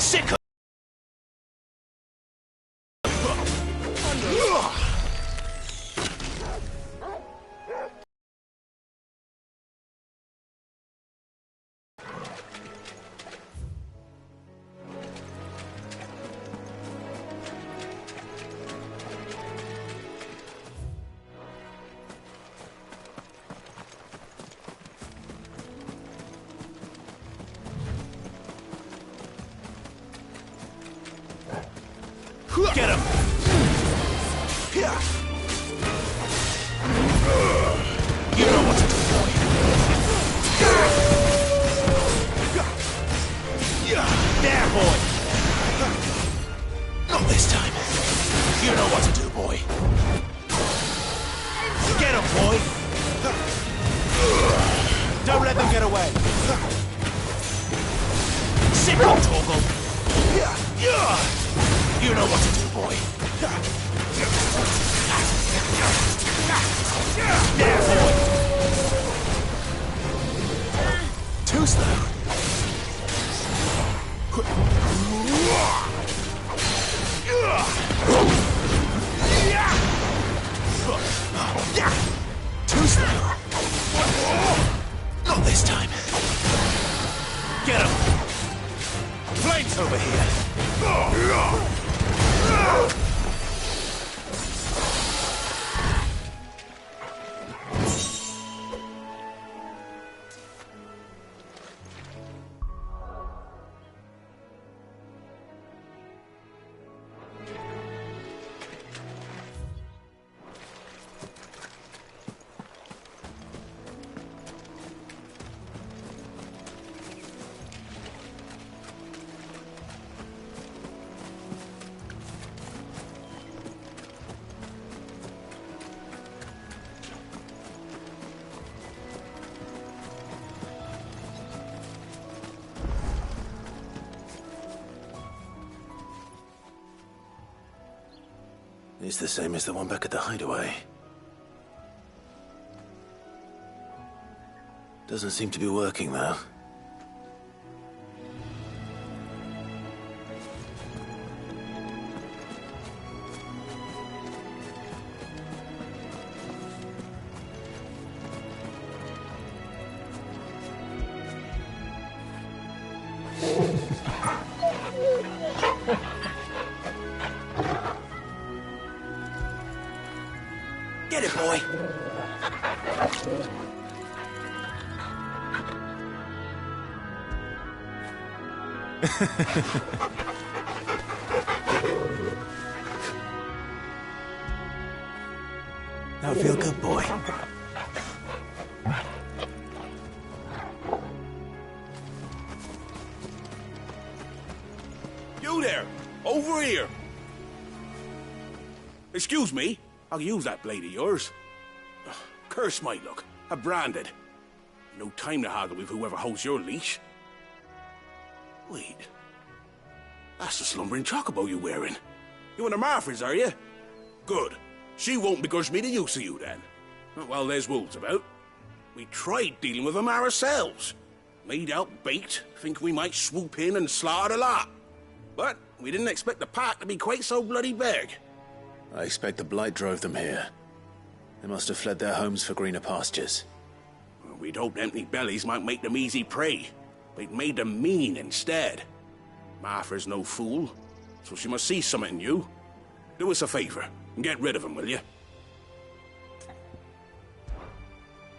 Sick of... Get him! You know what to do, boy. There, boy! Not this time. You know what to do, boy. Get him, boy! Don't let them get away. Sit on, Torgal. You know what to do, boy. There, boy. Too slow. Too slow. Not this time. Get him. Flames over here. It's the same as the one back at the hideaway. Doesn't seem to be working, though. Get it, boy! Now feel good, boy. You there! Over here! Excuse me, I'll use that blade of yours. Curse my luck. I'm branded. No time to haggle with whoever holds your leash. Wait. That's the slumbering chocobo you're wearing. You one of Martha's, are you? Good. She won't begrudge me the use of you, then. Well, there's wolves about. We tried dealing with them ourselves. Made out baked, think we might swoop in and slaughter the lot. But we didn't expect the pack to be quite so bloody big. I expect the blight drove them here. They must have fled their homes for greener pastures. Well, we'd hoped empty bellies might make them easy prey, but it made them mean instead. Martha's no fool, so she must see something in you. Do us a favor and get rid of them, will you?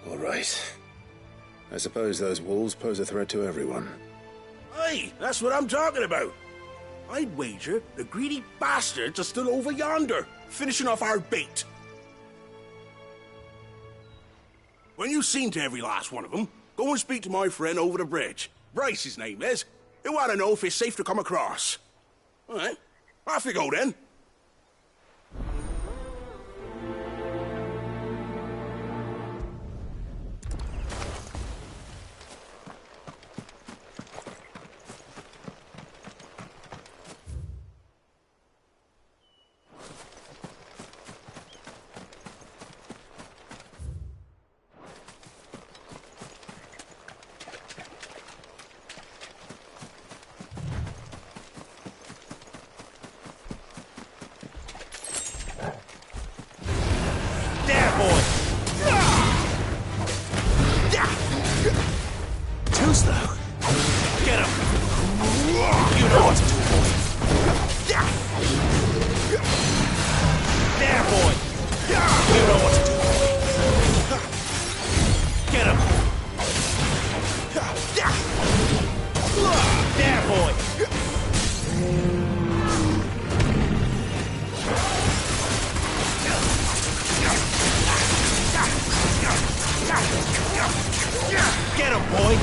All right. I suppose those wolves pose a threat to everyone. Aye, that's what I'm talking about. I'd wager the greedy bastards are still over yonder, finishing off our bait. When you've seen to every last one of them, go and speak to my friend over the bridge. Bryce, his name is. He want to know if it's safe to come across. All right, off you go then. Get him, boy!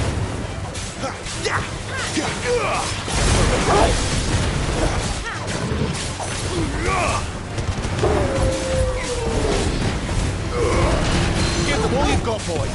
Give them all you've got, boy!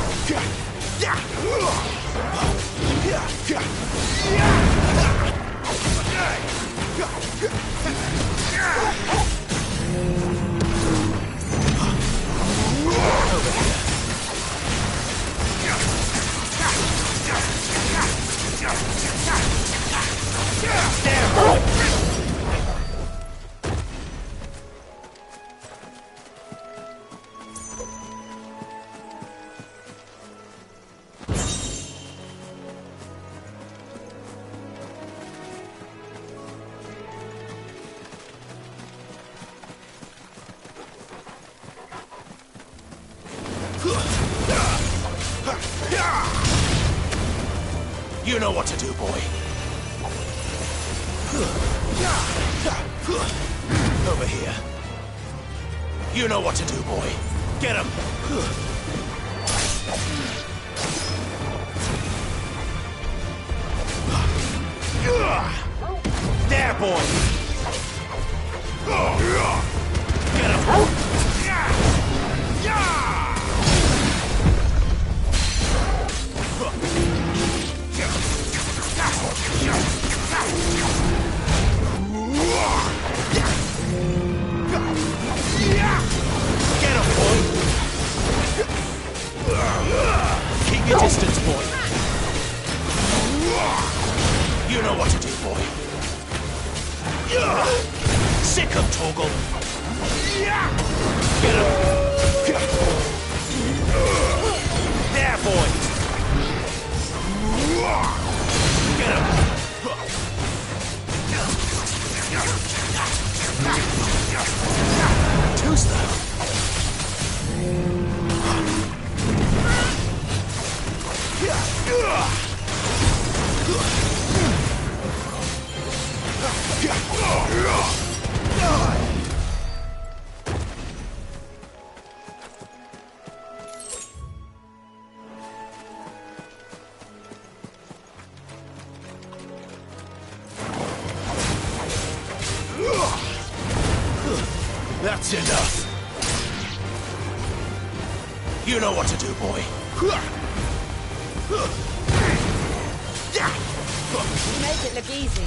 You know what to do, boy. Over here. You know what to do, boy. Get him! There, boy! Get him! Keep your distance, boy. You know what to do, boy. Sick him, Torgal. Get him. There, boy. Get him. Too slow. That's enough. You know what to do, boy. You make it look easy.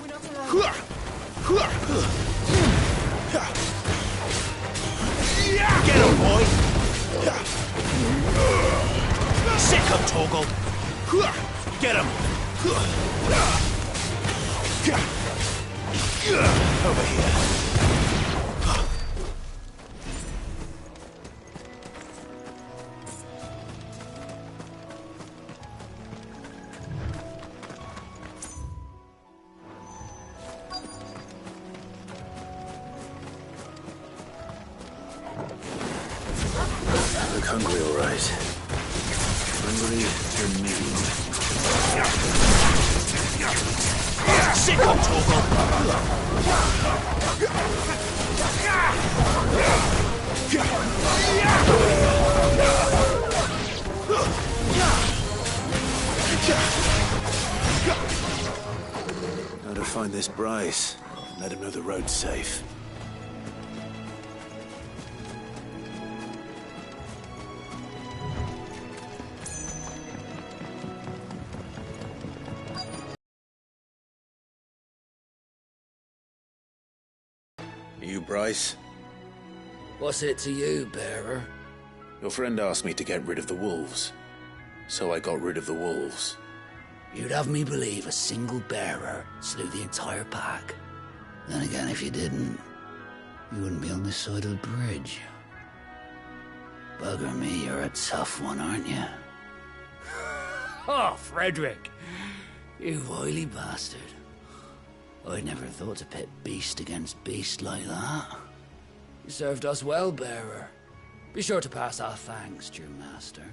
We're not alone. Get him, boy! Sick him, Torgal! Get him! Over here. Look hungry, all right. Hungry to mean. Sick him, Torgal! Now to find this Bryce. Let him know the road's safe. You Bryce? What's it to you, bearer? Your friend asked me to get rid of the wolves. So I got rid of the wolves. You'd have me believe a single bearer slew the entire pack. Then again, if you didn't, you wouldn't be on this side of the bridge. Bugger me, you're a tough one, aren't you? Oh, Frederick! You wily bastard. I'd never thought to pit beast against beast like that. You served us well, bearer. Be sure to pass our thanks to your master.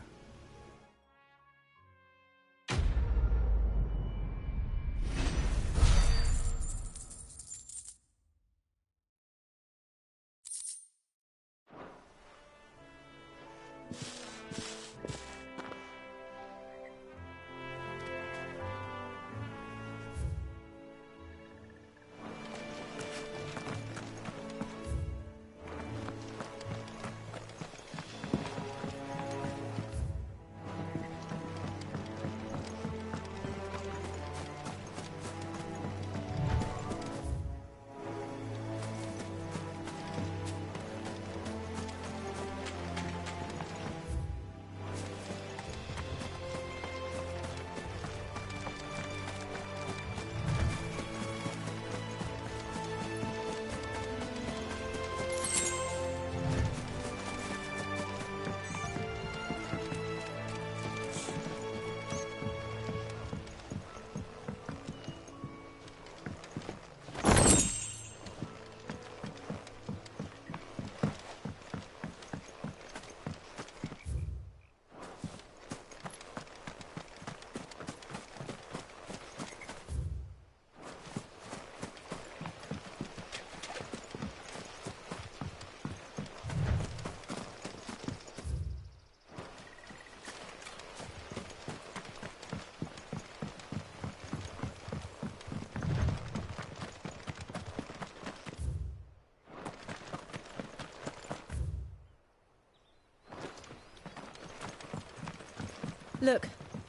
Look,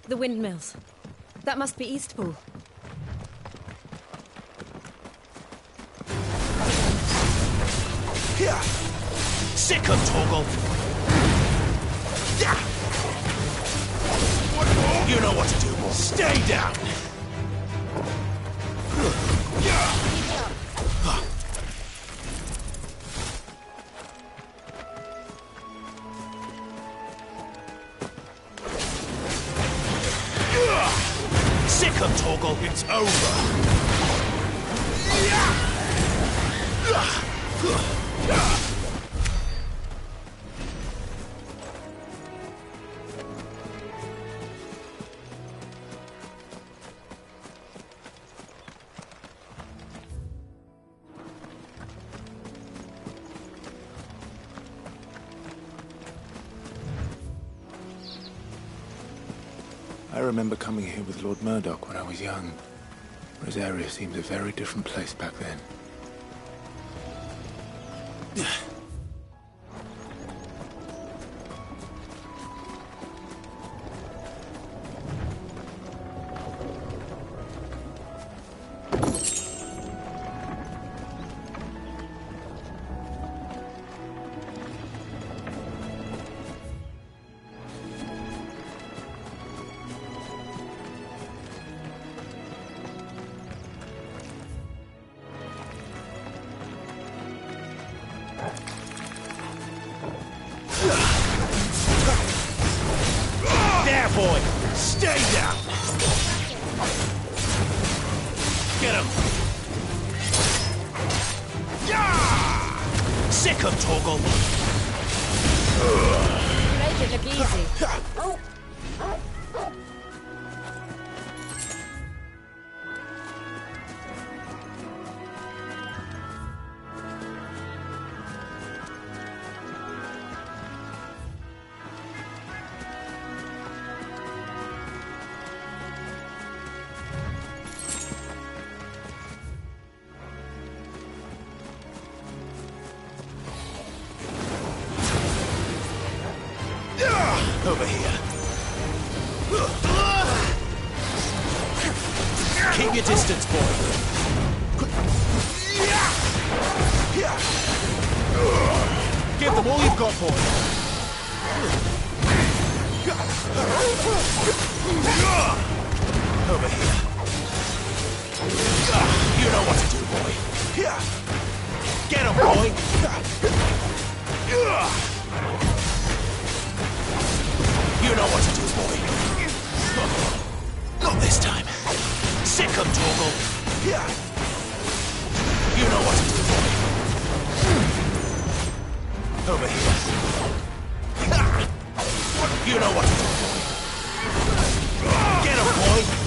the windmills. That must be Eastpool. Here! Sick of Toggle! Yeah! You know what to do. Stay down! Sick of Toggle! It's over! I remember coming here with Lord Murdoch when I was young. Rosaria seems a very different place back then. There, boy! Stay down! Get him! Yeah! Sick of Toggle! Make it look easy. Over here. Keep your distance, boy. Give them all you've got, boy. Over here. You know what to do, boy. Get him, boy. You know what to do, boy. Not this time. Sick of Toggle. You know what to do, boy. Over here. You know what? Get him, boy!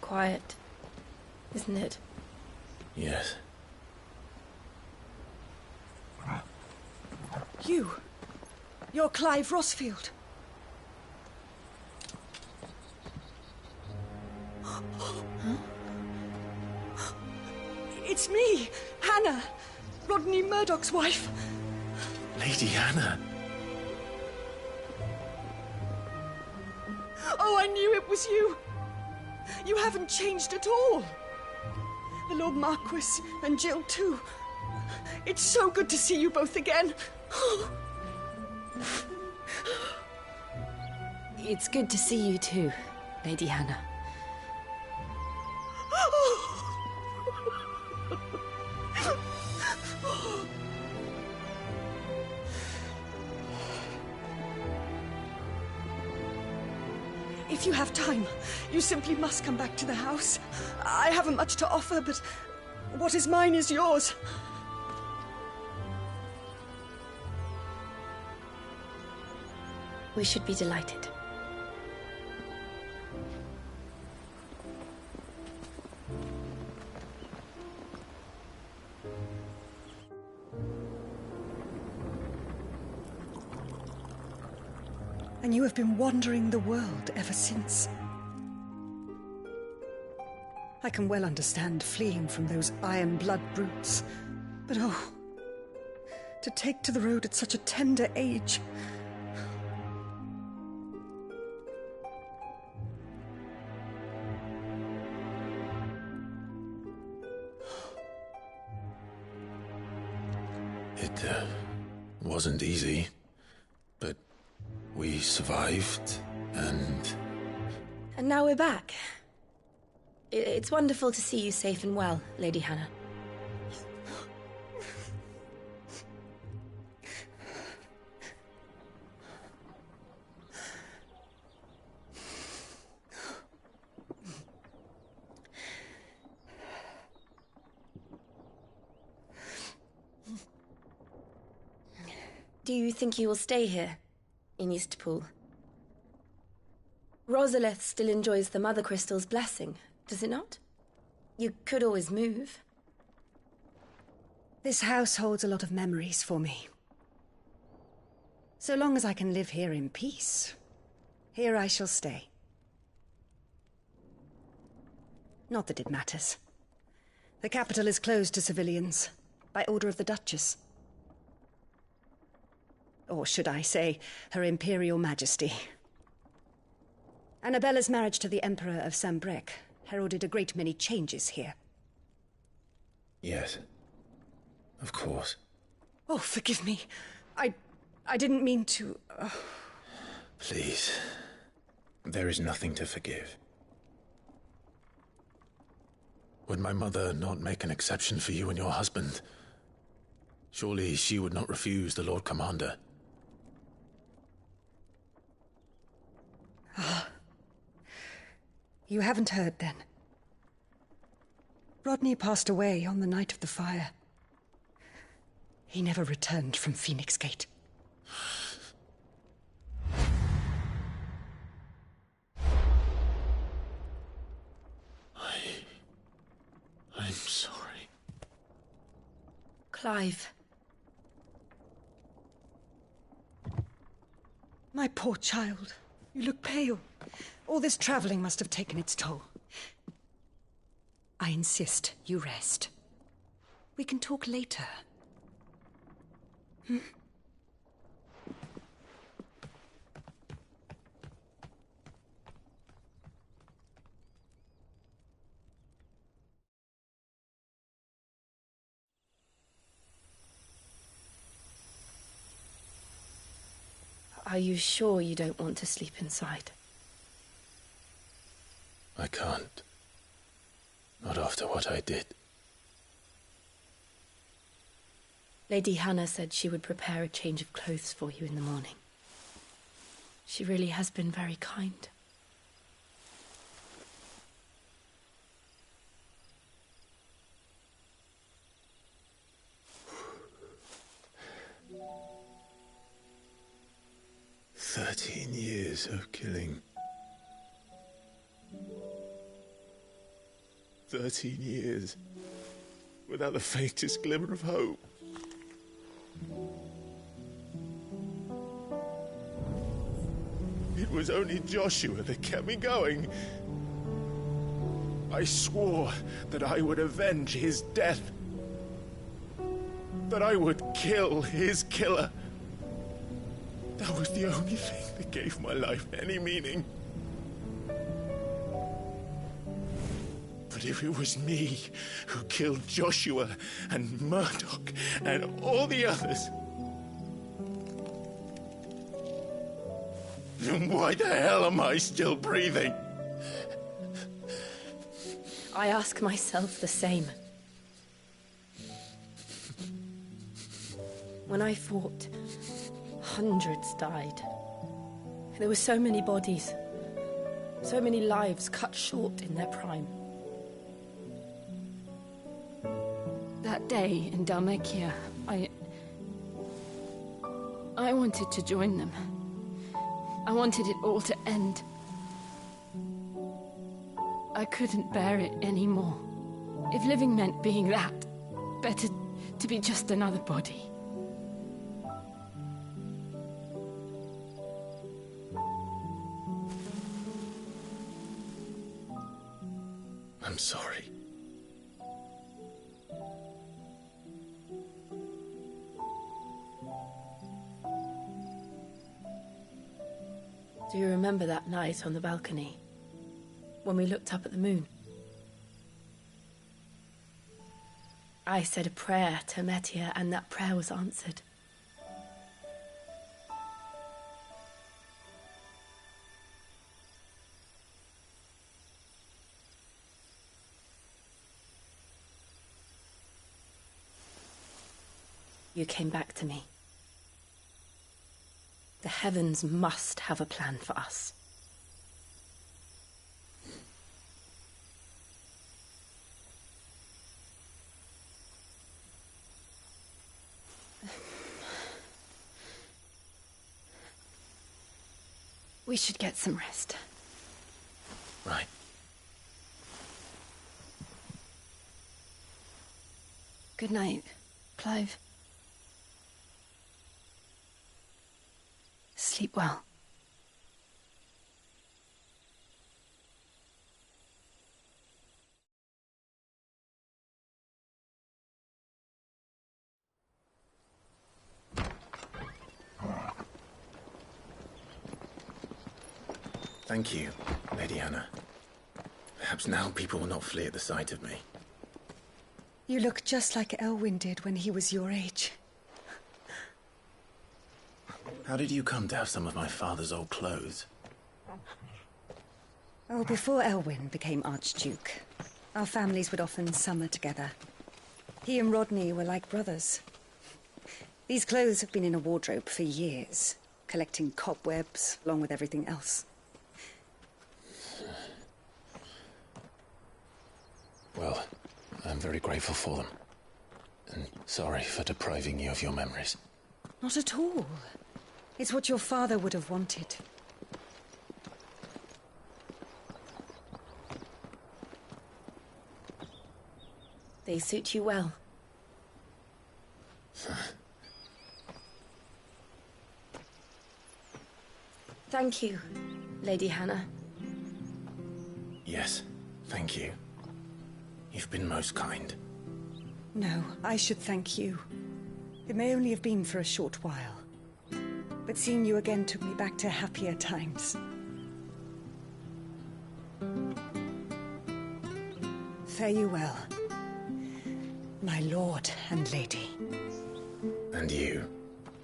Quiet, isn't it? Yes. You're Clive Rossfield. Huh? It's me, Hannah, Rodney Murdoch's wife. Lady Hannah. Oh, I knew it was you. You haven't changed at all. The Lord Marquis and Jill too. It's so good to see you both again. It's good to see you too, Lady Hannah. If you have time, you simply must come back to the house. I haven't much to offer, but what is mine is yours. We should be delighted. And you have been wandering the world ever since. I can well understand fleeing from those iron blood brutes. But oh, to take to the road at such a tender age. It wasn't easy, but we survived, and... And now we're back. It's wonderful to see you safe and well, Lady Hannah. Do you think you will stay here, in Eastpool? Rosalith still enjoys the Mother Crystal's blessing, does it not? You could always move. This house holds a lot of memories for me. So long as I can live here in peace, here I shall stay. Not that it matters. The capital is closed to civilians, by order of the Duchess. Or should I say, Her Imperial Majesty. Annabella's marriage to the Emperor of Sambrec heralded a great many changes here. Yes. Of course. Oh, forgive me. I didn't mean to... Please. There is nothing to forgive. Would my mother not make an exception for you and your husband? Surely she would not refuse the Lord Commander. Ah. You haven't heard, then. Rodney passed away on the night of the fire. He never returned from Phoenix Gate. Clive. My poor child. You look pale. All this travelling must have taken its toll. I insist you rest. We can talk later. Are you sure you don't want to sleep inside? I can't. Not after what I did. Lady Hannah said she would prepare a change of clothes for you in the morning. She really has been very kind. Years of killing. 13 years without the faintest glimmer of hope. It was only Joshua that kept me going. I swore that I would avenge his death. That I would kill his killer. That was the only thing that gave my life any meaning. But if it was me who killed Joshua and Murdoch and all the others, then why the hell am I still breathing? I ask myself the same. When I fought, hundreds died. There were so many bodies, so many lives cut short in their prime. That day in Dalmekia, I wanted to join them. I wanted it all to end. I couldn't bear it anymore. If living meant being that, better to be just another body. I'm sorry. Do you remember that night on the balcony, when we looked up at the moon? I said a prayer to Metia, and that prayer was answered. You came back to me. The heavens must have a plan for us. We should get some rest. Right. Good night, Clive. Sleep well. Thank you, Lady Hannah. Perhaps now people will not flee at the sight of me. You look just like Elwyn did when he was your age. How did you come to have some of my father's old clothes? Oh, before Elwyn became Archduke, our families would often summer together. He and Rodney were like brothers. These clothes have been in a wardrobe for years, collecting cobwebs along with everything else. Well, I'm very grateful for them. And sorry for depriving you of your memories. Not at all. It's what your father would have wanted. They suit you well. Thank you, Lady Hannah. Yes, thank you. You've been most kind. No, I should thank you. It may only have been for a short while, but seeing you again took me back to happier times. Fare you well, my lord and lady. And you,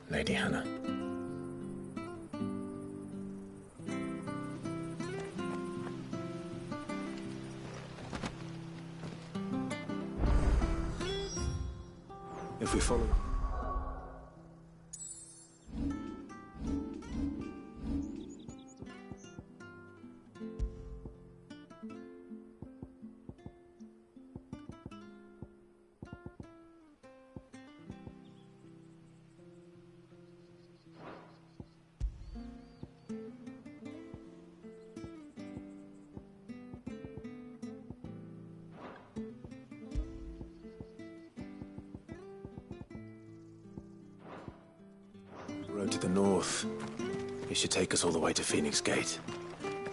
Lady Hannah. If we follow... Road to the north. It should take us all the way to Phoenix Gate.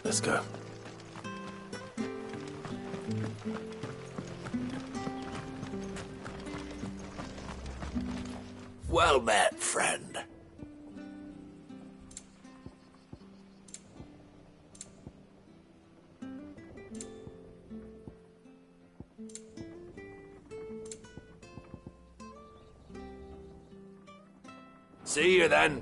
Let's go. Well met, friend. See you then.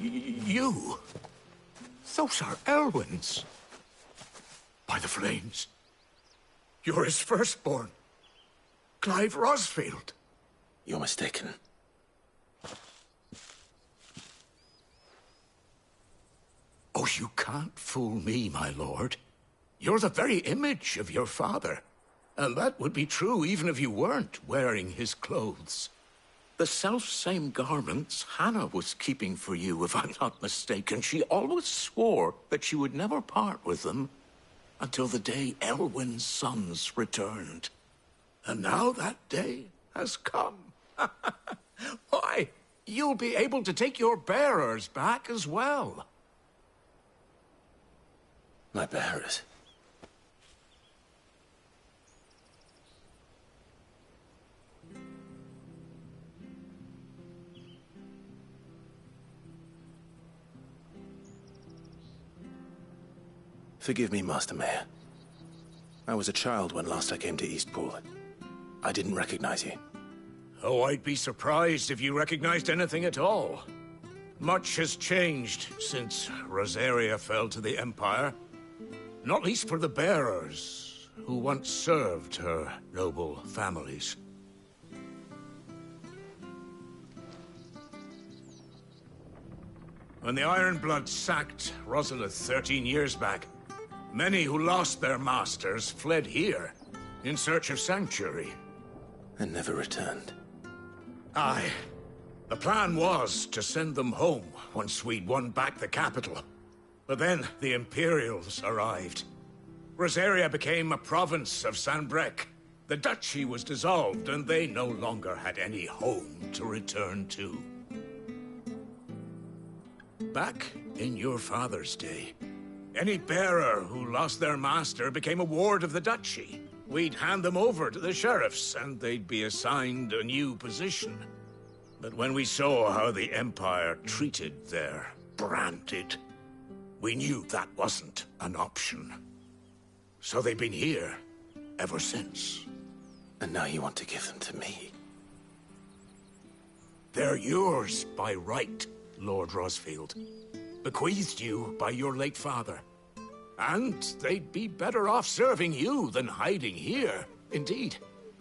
You? Those are Elwyn's. By the flames. You're his firstborn. Clive Rosfield. You're mistaken. Oh, you can't fool me, my lord. You're the very image of your father. And that would be true even if you weren't wearing his clothes. The self-same garments Hannah was keeping for you, if I'm not mistaken. She always swore that she would never part with them until the day Elwyn's sons returned. And now that day has come. Why, you'll be able to take your bearers back as well. My bearers? Forgive me, Master Mayor. I was a child when last I came to Eastpool. I didn't recognize you. Oh, I'd be surprised if you recognized anything at all. Much has changed since Rosaria fell to the Empire. Not least for the bearers, who once served her noble families. When the Ironbloods sacked Rosalith 13 years back, many who lost their masters fled here, in search of sanctuary. And never returned. Aye. The plan was to send them home once we'd won back the capital. But then the Imperials arrived. Rosaria became a province of Sanbreque. The duchy was dissolved, and they no longer had any home to return to. Back in your father's day, any bearer who lost their master became a ward of the duchy. We'd hand them over to the sheriffs, and they'd be assigned a new position. But when we saw how the Empire treated their branded, we knew that wasn't an option. So they've been here ever since. And now you want to give them to me? They're yours by right, Lord Rosfield. Bequeathed you by your late father. And they'd be better off serving you than hiding here. Indeed,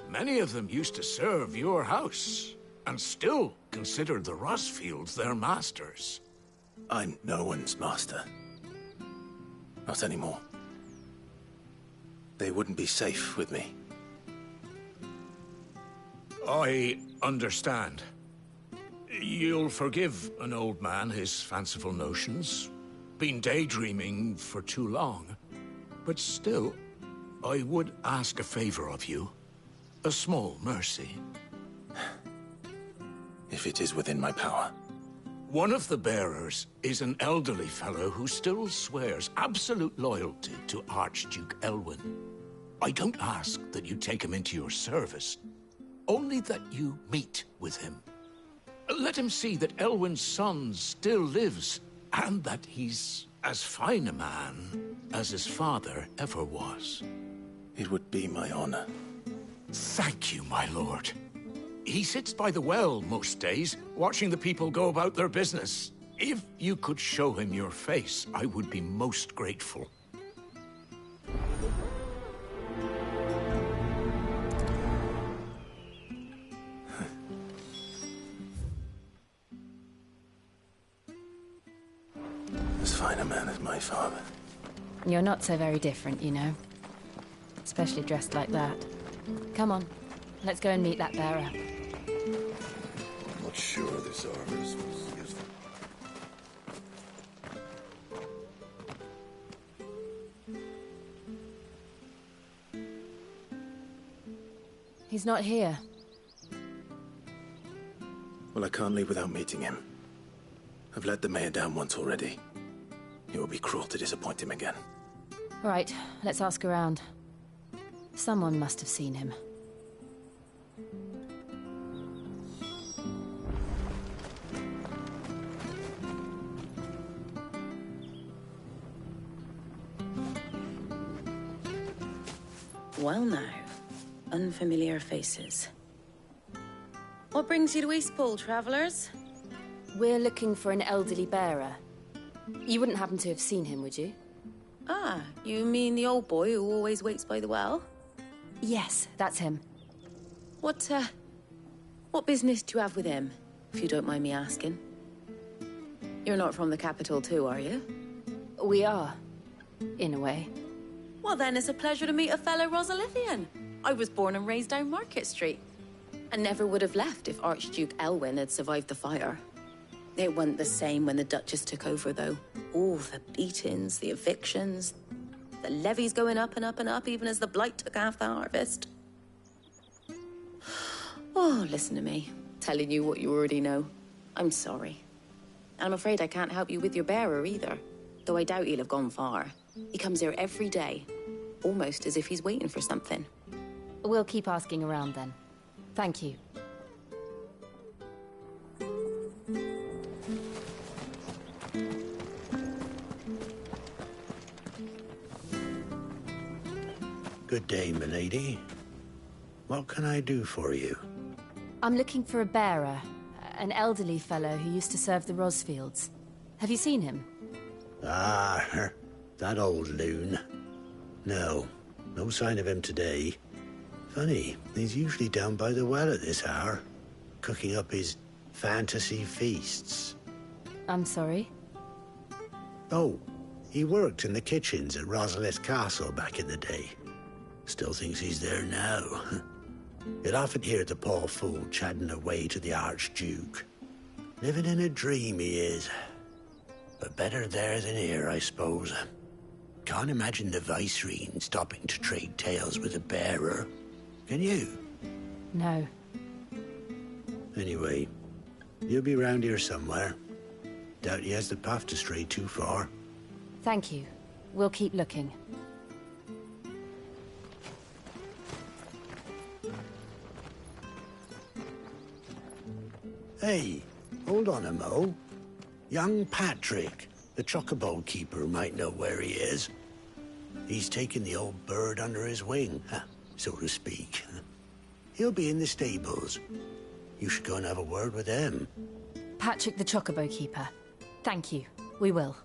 many of them used to serve your house, and still considered the Rosfields their masters. I'm no one's master. Not anymore. They wouldn't be safe with me. I understand. You'll forgive an old man his fanciful notions. Been daydreaming for too long. But still, I would ask a favor of you. A small mercy. If it is within my power. One of the bearers is an elderly fellow who still swears absolute loyalty to Archduke Elwyn. I don't ask that you take him into your service, only that you meet with him. Let him see that Elwyn's son still lives, and that he's as fine a man as his father ever was. It would be my honor. Thank you, my lord. He sits by the well most days, watching the people go about their business. If you could show him your face, I would be most grateful. As fine a man as my father. You're not so very different, you know. Especially dressed like that. Come on, let's go and meet that bearer. I'm not sure this armor's was useful. He's not here. Well, I can't leave without meeting him. I've let the mayor down once already. It would be cruel to disappoint him again. All right, let's ask around. Someone must have seen him. Well now, unfamiliar faces. What brings you to Eastpool, travellers? We're looking for an elderly bearer. You wouldn't happen to have seen him, would you? Ah, you mean the old boy who always waits by the well? Yes, that's him. What business do you have with him, if you don't mind me asking? You're not from the capital too, are you? We are, in a way. Well then, it's a pleasure to meet a fellow Rosalithian. I was born and raised down Market Street. And never would have left if Archduke Elwyn had survived the fire. It wasn't the same when the Duchess took over, though. All the beatings, the evictions, the levies going up and up and up, even as the blight took half the harvest. Oh, listen to me, telling you what you already know. I'm sorry. I'm afraid I can't help you with your bearer either, though I doubt he'll have gone far. He comes here every day, almost as if he's waiting for something. We'll keep asking around then. Thank you. Good day, milady. What can I do for you? I'm looking for a bearer, an elderly fellow who used to serve the Rosfields. Have you seen him? Ah, that old loon. No sign of him today. Funny, he's usually down by the well at this hour, cooking up his fantasy feasts. I'm sorry? Oh, he worked in the kitchens at Rosalith Castle back in the day. Still thinks he's there now. You'll often hear the poor fool chatting away to the Archduke. Living in a dream he is. But better there than here, I suppose. Can't imagine the Vicereine stopping to trade tales with a bearer. Can you? No. Anyway, you'll be round here somewhere. Doubt he has the path to stray too far. Thank you. We'll keep looking. Hey, hold on a mo. Young Patrick, the chocobo keeper, might know where he is. He's taken the old bird under his wing, so to speak. He'll be in the stables. You should go and have a word with him. Patrick the Chocobo Keeper. Thank you. We will.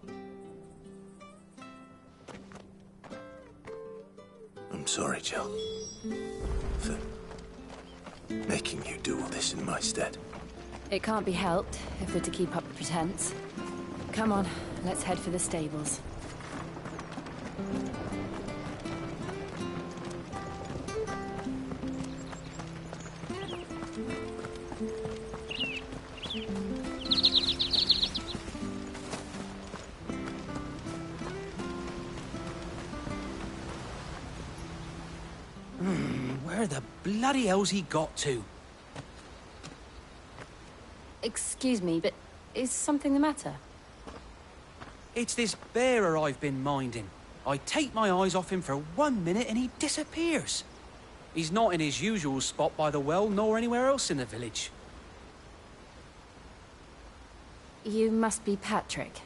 I'm sorry, Jill. For making you do all this in my stead. It can't be helped if we're to keep up the pretense. Come on, let's head for the stables. Where the bloody hell's he got to? Excuse me, but is something the matter? It's this bearer I've been minding. I take my eyes off him for 1 minute and he disappears. He's not in his usual spot by the well, nor anywhere else in the village. You must be Patrick.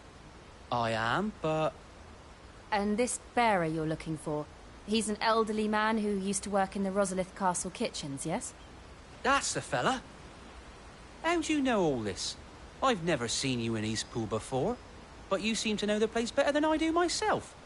I am, but... And this bearer you're looking for, he's an elderly man who used to work in the Rosalith Castle kitchens, yes? That's the fella. How do you know all this? I've never seen you in Eastpool before, but you seem to know the place better than I do myself.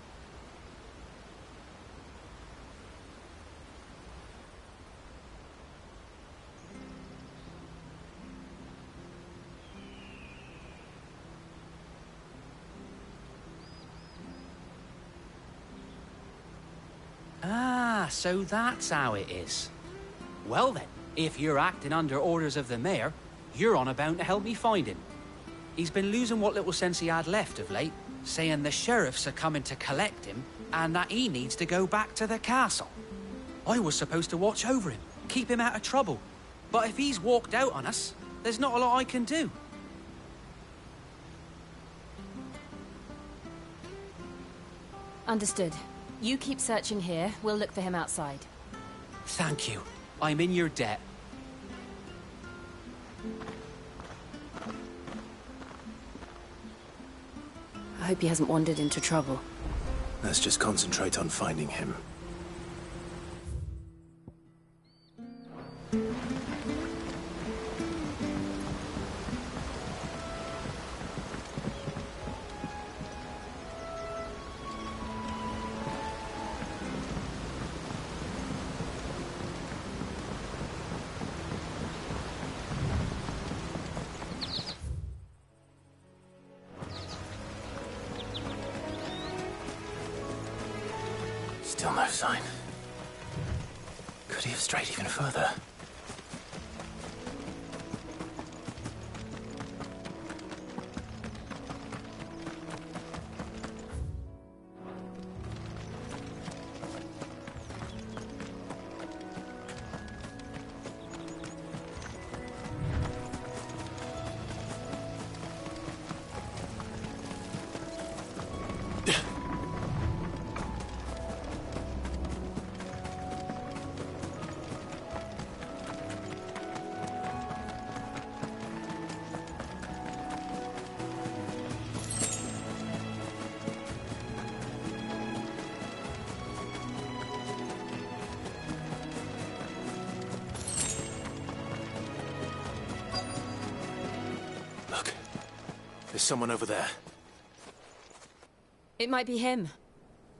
Ah, so that's how it is. Well then, if you're acting under orders of the mayor, you're on about to help me find him. He's been losing what little sense he had left of late, saying the sheriffs are coming to collect him and that he needs to go back to the castle. I was supposed to watch over him, keep him out of trouble. But if he's walked out on us, there's not a lot I can do. Understood. You keep searching here, we'll look for him outside. Thank you. I'm in your debt. I hope he hasn't wandered into trouble. Let's just concentrate on finding him. Still no sign. Could he have strayed even further? There's someone over there. It might be him.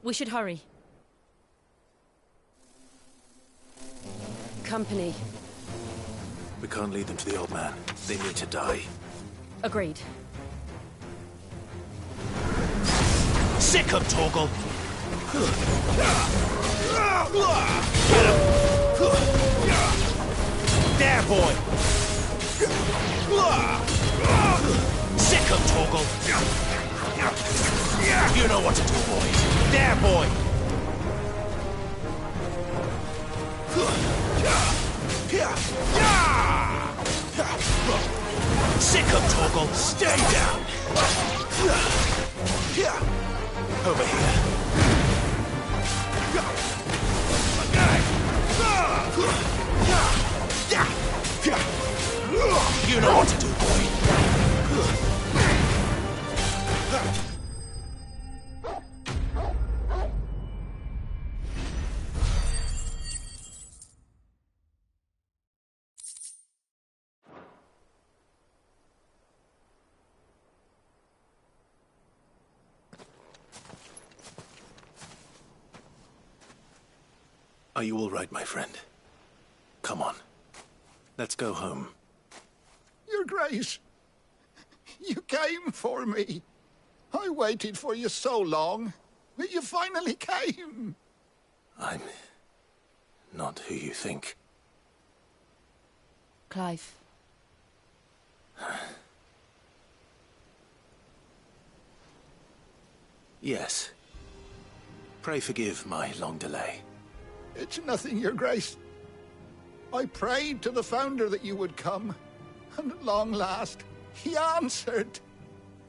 We should hurry. Company. We can't lead them to the old man. They need to die. Agreed. Sick of Torgal! There, boy! Sick of Torgal! You know what to do, boy! There, boy! Sick of Torgal! Stay down! Over here. You know what to do, boy. Are you all right, my friend? Come on. Let's go home. Your Grace, you came for me. I waited for you so long, but you finally came. I'm not who you think. Clive. Yes. Pray forgive my long delay. It's nothing, Your Grace. I prayed to the Founder that you would come, and at long last, he answered.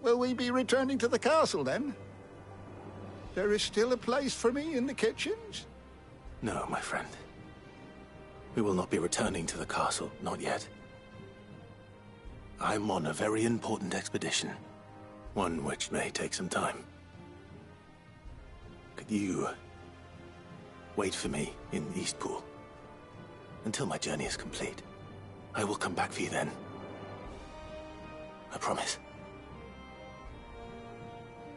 Will we be returning to the castle, then? There is still a place for me in the kitchens? No, my friend. We will not be returning to the castle, not yet. I'm on a very important expedition, one which may take some time. Could you wait for me in Eastpool until my journey is complete? I will come back for you then. I promise.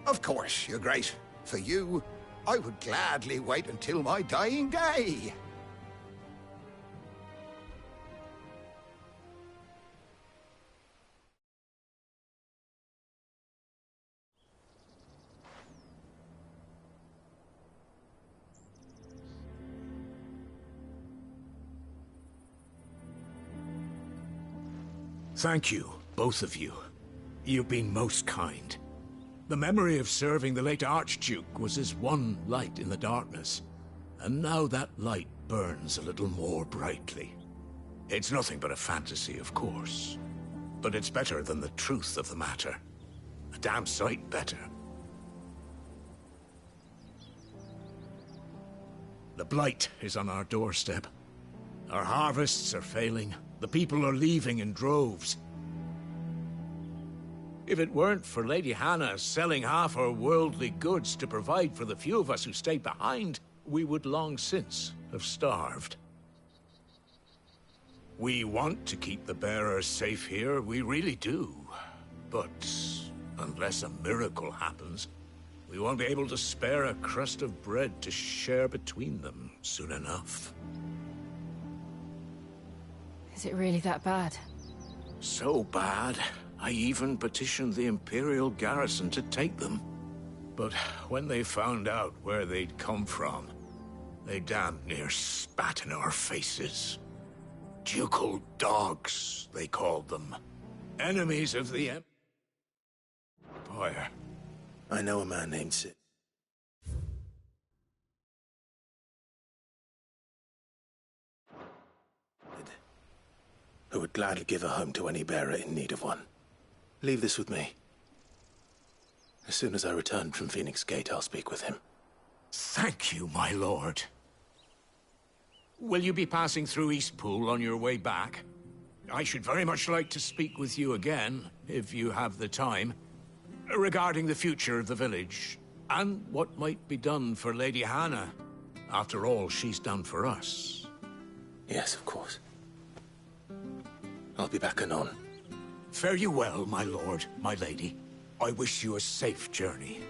Of course, Your Grace. For you, I would gladly wait until my dying day. Thank you, both of you. You've been most kind. The memory of serving the late Archduke was as one light in the darkness, and now that light burns a little more brightly. It's nothing but a fantasy, of course, but it's better than the truth of the matter. A damn sight better. The blight is on our doorstep. Our harvests are failing. The people are leaving in droves. If it weren't for Lady Hannah selling half her worldly goods to provide for the few of us who stayed behind, we would long since have starved. We want to keep the bearers safe here, we really do. But unless a miracle happens, we won't be able to spare a crust of bread to share between them soon enough. Is it really that bad? So bad, I even petitioned the Imperial garrison to take them. But when they found out where they'd come from, they damn near spat in our faces. Ducal dogs, they called them. Enemies of the Empire. I know a man named Sid. Who would gladly give a home to any bearer in need of one. Leave this with me. As soon as I return from Phoenix Gate, I'll speak with him. Thank you, my lord. Will you be passing through Eastpool on your way back? I should very much like to speak with you again, if you have the time, regarding the future of the village, and what might be done for Lady Hannah. After all she's done for us. Yes, of course. I'll be back anon. Fare you well, my lord, my lady. I wish you a safe journey.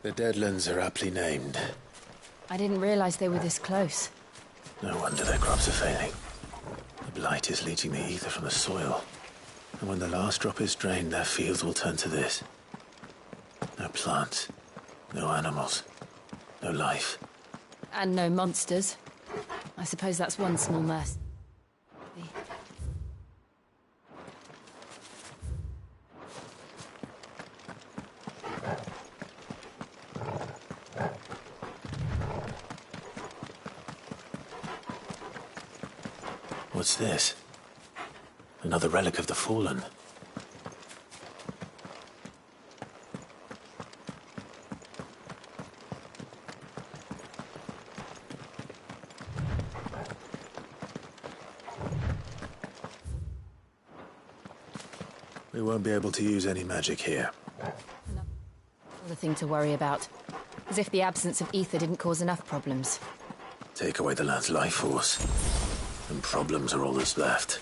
The Deadlands are aptly named. I didn't realize they were this close. No wonder their crops are failing. The blight is leaching the ether from the soil. And when the last drop is drained, their fields will turn to this. No plants, no animals, no life. And no monsters. I suppose that's one small mercy. What's this? Another relic of the Fallen. We won't be able to use any magic here. Another thing to worry about. As if the absence of ether didn't cause enough problems. Take away the land's life force, and problems are all that's left.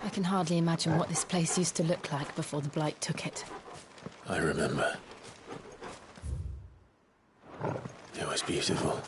I can hardly imagine what this place used to look like before the Blight took it. I remember. It was beautiful.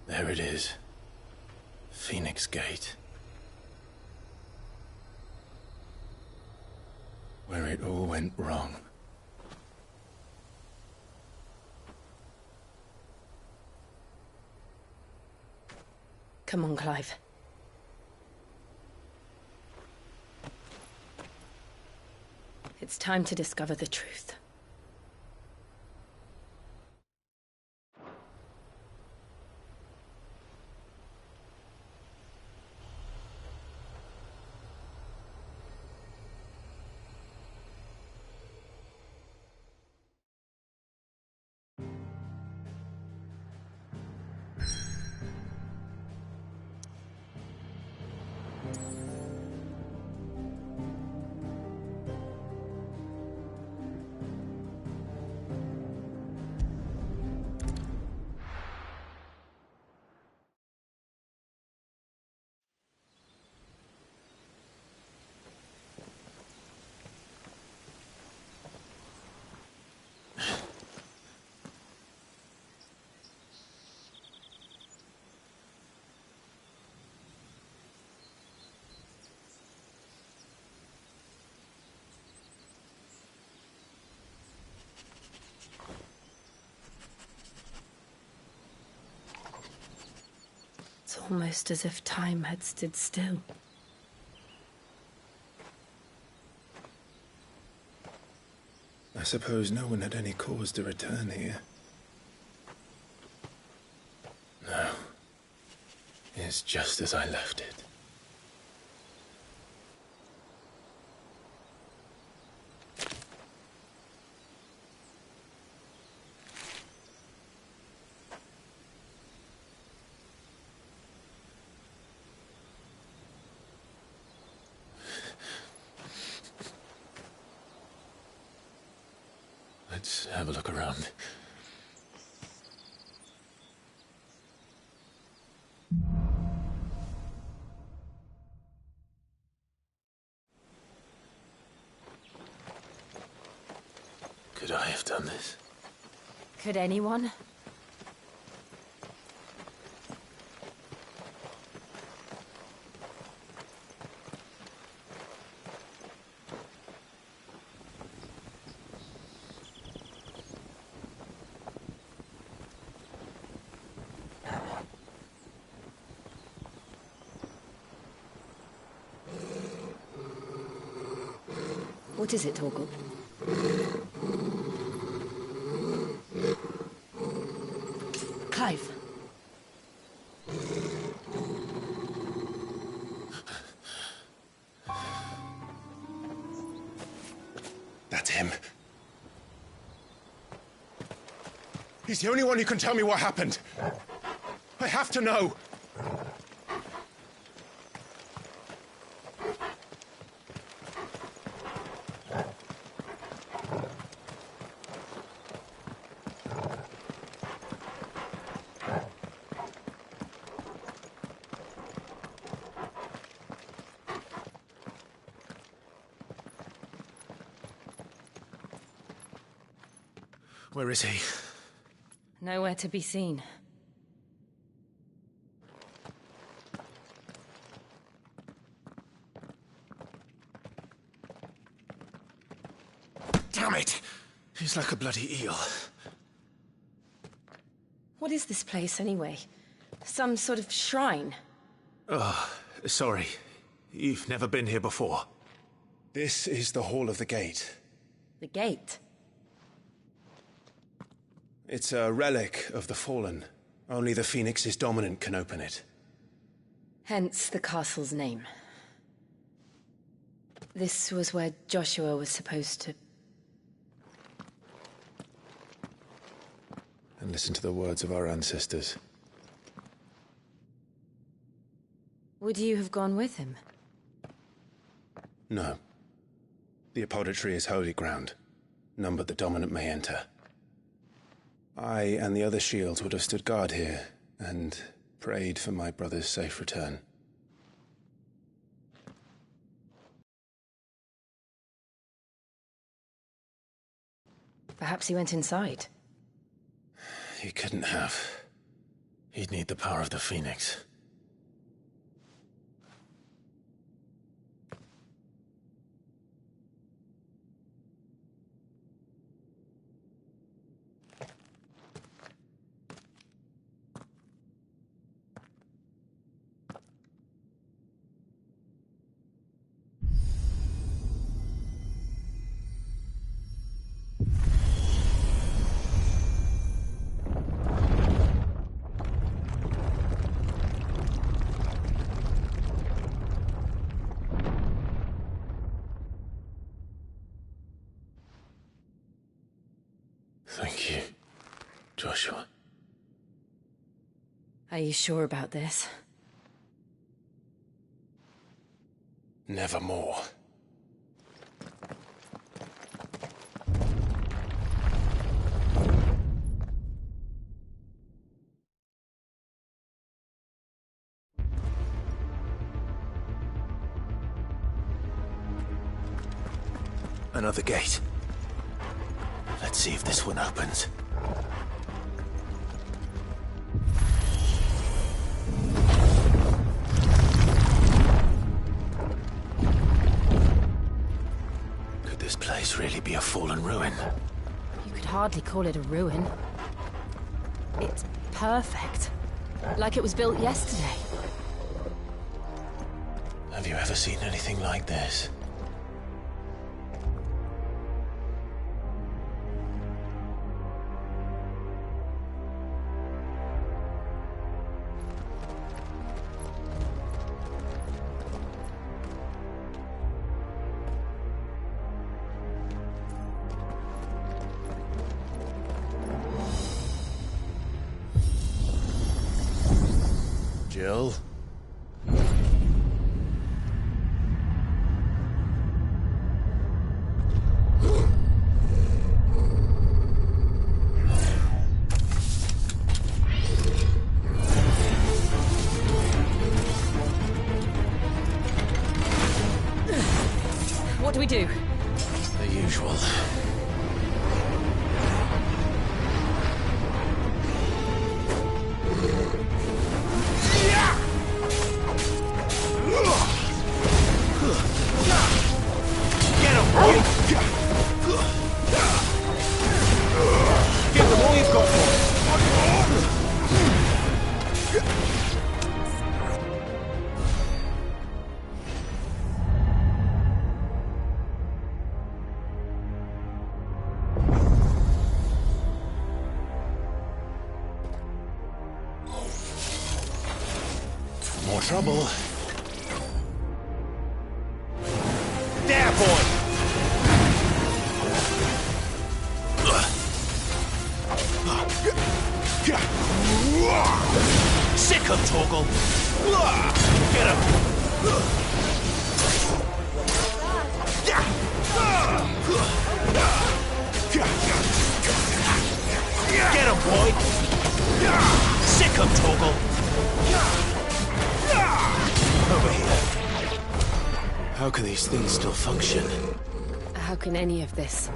There it is. Phoenix Gate. Where it all went wrong. Come on, Clive. It's time to discover the truth. It's almost as if time had stood still. I suppose no one had any cause to return here. No. It's just as I left it. Let's have a look around. Could I have done this? Could anyone? What is it, Torgal? Clive. That's him. He's the only one who can tell me what happened. I have to know. Where is he? Nowhere to be seen. Damn it! He's like a bloody eel. What is this place, anyway? Some sort of shrine? Oh, sorry. You've never been here before. This is the Hall of the Gate. The gate? It's a relic of the Fallen. Only the Phoenix's dominant can open it. Hence the castle's name. This was where Joshua was supposed to... And listen to the words of our ancestors. Would you have gone with him? No. The apodatory is holy ground. None but the dominant may enter. I and the other shields would have stood guard here, and prayed for my brother's safe return. Perhaps he went inside. He couldn't have. He'd need the power of the Phoenix. Thank you, Joshua. Are you sure about this? Nevermore. Another gate. Let's see if this one opens. Could this place really be a fallen ruin? You could hardly call it a ruin. It's perfect. Like it was built yesterday. Have you ever seen anything like this? Jill? What do we do? The usual. More trouble. There, boy! Sick him, Torgal! Get him! Get him, boy! Sick him, Torgal! Over here. How can these things still function? How can any of this?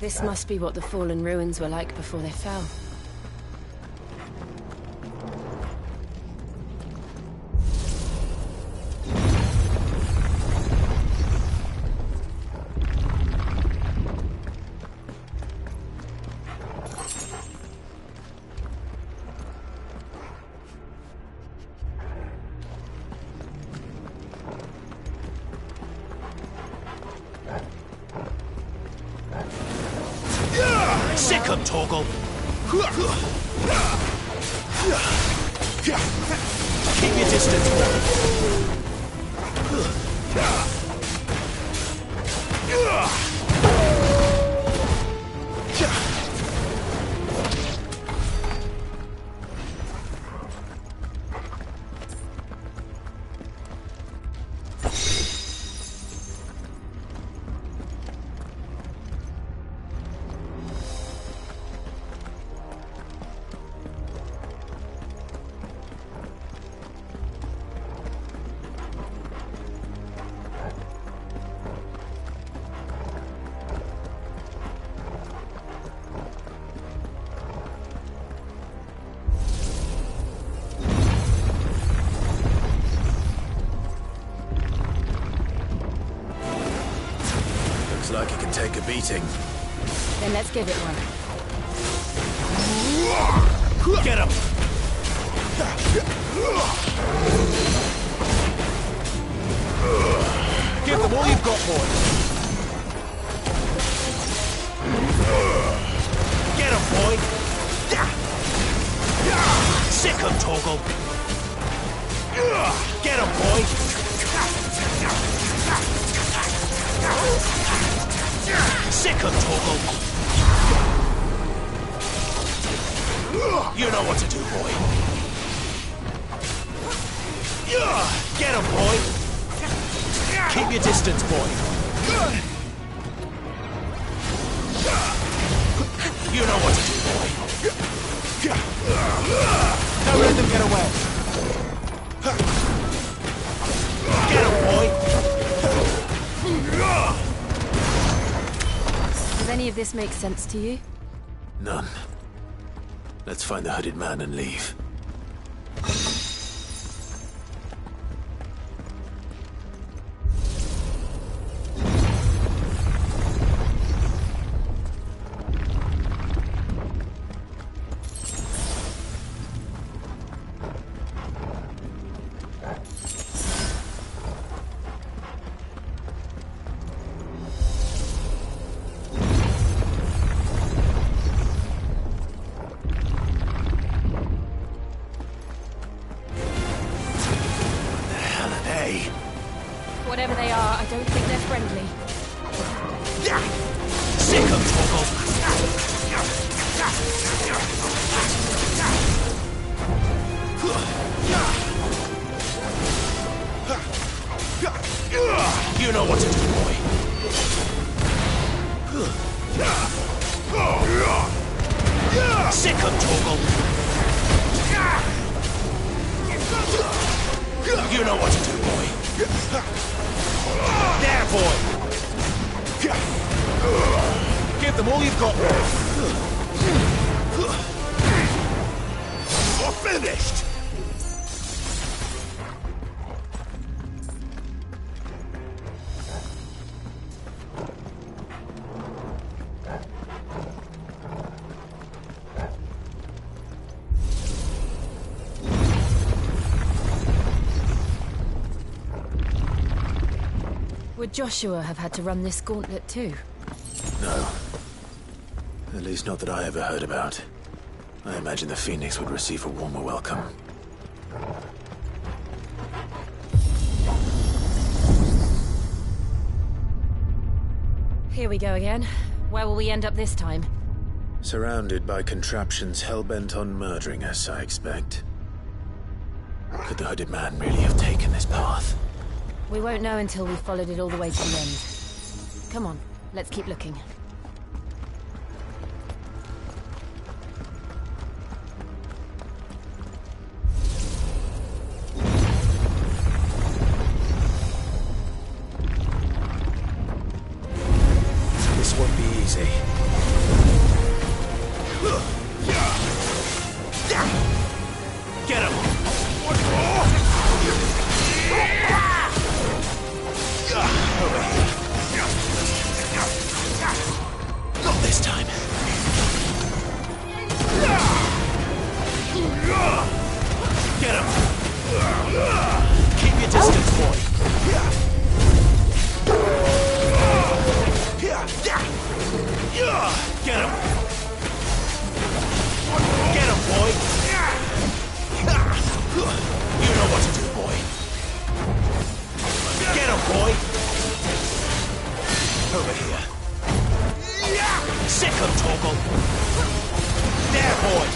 This must be what the fallen ruins were like before they fell. Sick him, Torgal! Keep your distance, boy! Looks like it can take a beating. Then let's give it one. Get him! Give them all you've got, boy! Get him, boy! Sick him, Torgal! Get him, boy! Sick him, Torgal! You know what to do, boy. Get him, boy! Keep your distance, boy. You know what to do, boy. Don't let them get away. Get him, boy! Does any of this make sense to you? None. Let's find the hooded man and leave. Whatever they are, I don't think they're friendly. Sick of Torgal! You know what to do, boy. Sick of Torgal! You know what to do, boy. There, boy! Give them all you've got, boy! You're finished! Would Joshua have had to run this gauntlet too? No. At least not that I ever heard about. I imagine the Phoenix would receive a warmer welcome. Here we go again. Where will we end up this time? Surrounded by contraptions hell-bent on murdering us, I expect. Could the hooded man really have taken this path? We won't know until we've followed it all the way to the end. Come on, let's keep looking. This won't be easy. Get him! Over here. Not this time. Get him! Keep your distance, boy. Get him! Get him, boy! You know what to do, boy. Get him, boy! Over here. Sick him, Torgal! There, boy!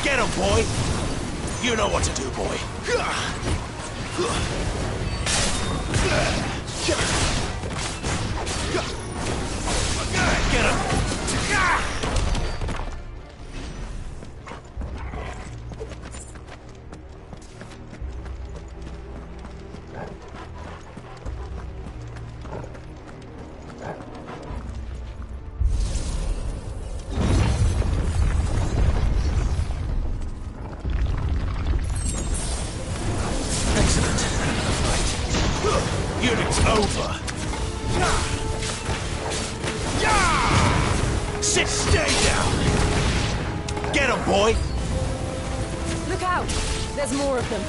Get him, boy! You know what to do, boy. Get him! Unit's over. Sit, stay down. Get him, boy. Look out! There's more of them.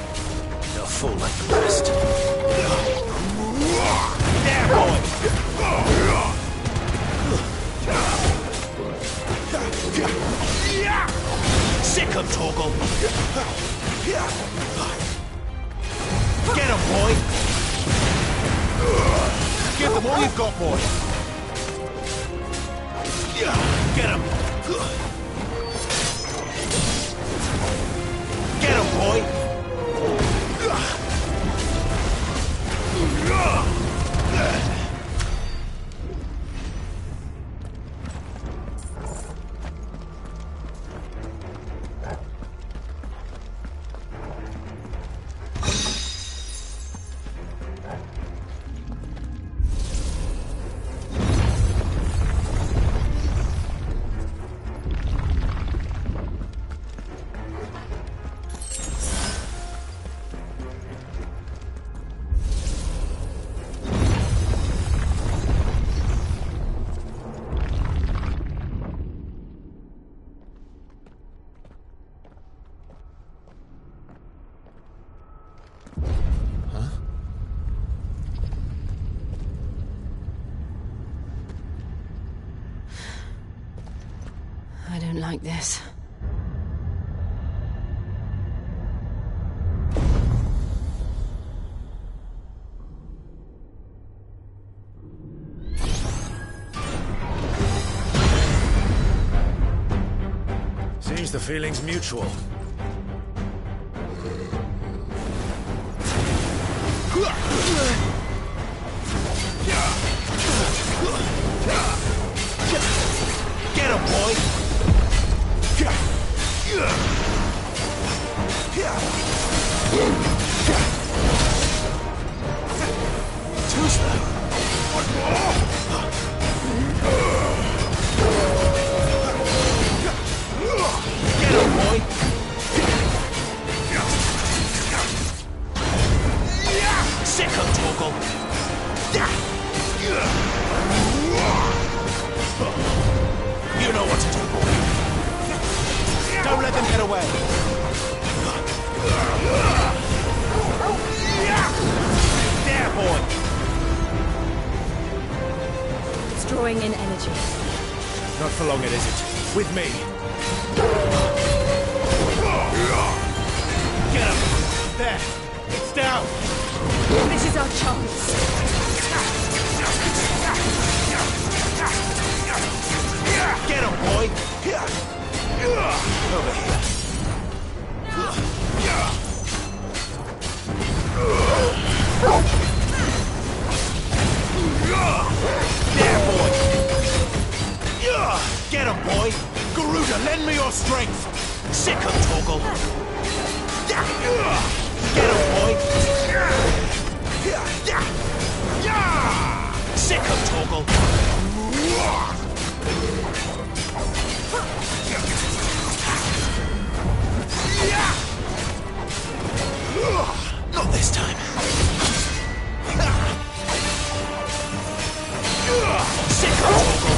They'll fall like the rest. There, boy. Sick him, Torgal. Get him, boy. Give them all you've got, boy. Get him. Get him, boy. I don't like this. Seems the feeling's mutual. Get him, boy! Too slow. Get him, boy! Sick him, Torgal! You know what to do, boy. Don't let them get away. There, boy. It's drawing in energy. Not for long, it isn't. With me. Get him. There. Target's down! This is our chance. Get him, boy! Over here. There, boy! Get him, boy! Garuda, lend me your strength! Sick him, Torgal! Get him, boy! Sick him, Torgal! Not this time. Sick him, Torgal!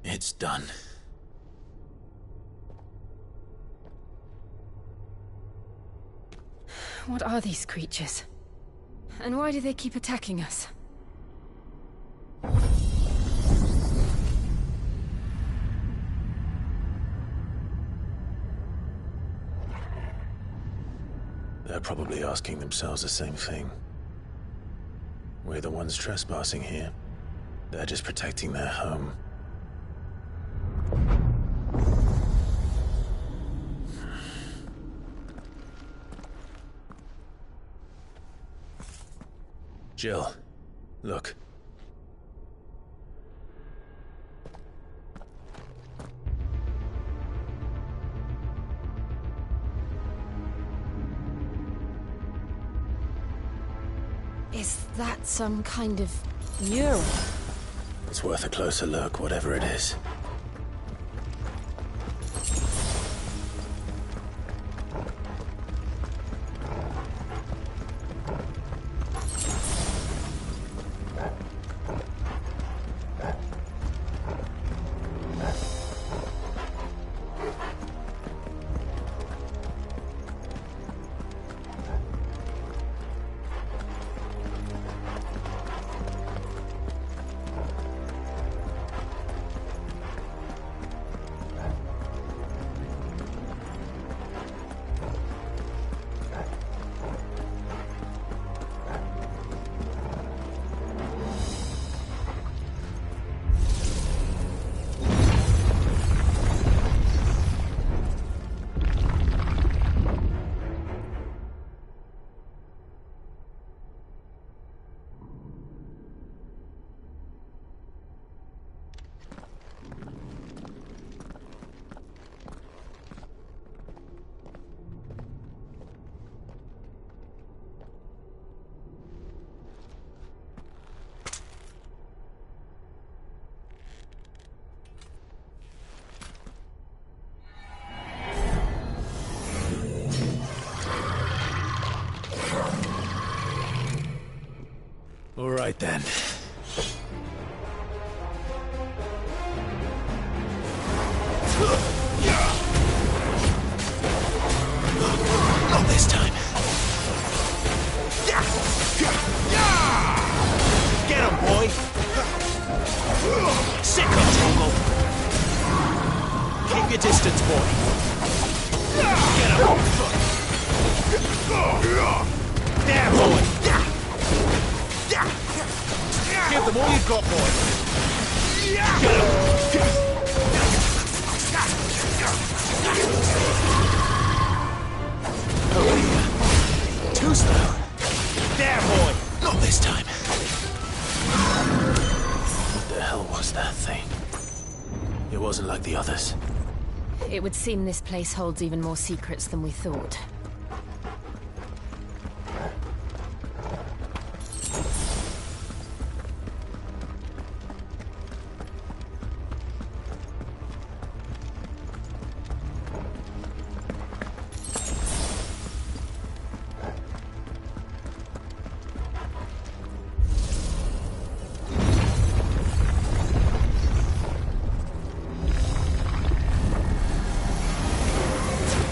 It's done. What are these creatures? And why do they keep attacking us? They're probably asking themselves the same thing. We're the ones trespassing here. They're just protecting their home. Jill, look. Is that some kind of mural? It's worth a closer look, whatever it is. All right then. Not this time. Get him, boy! Sick him, Torgal! Keep your distance, boy! Get him! There, boy! Give them all you've got, boy! Get him! Over here. Too slow. There, boy! Not this time. What the hell was that thing? It wasn't like the others. It would seem this place holds even more secrets than we thought.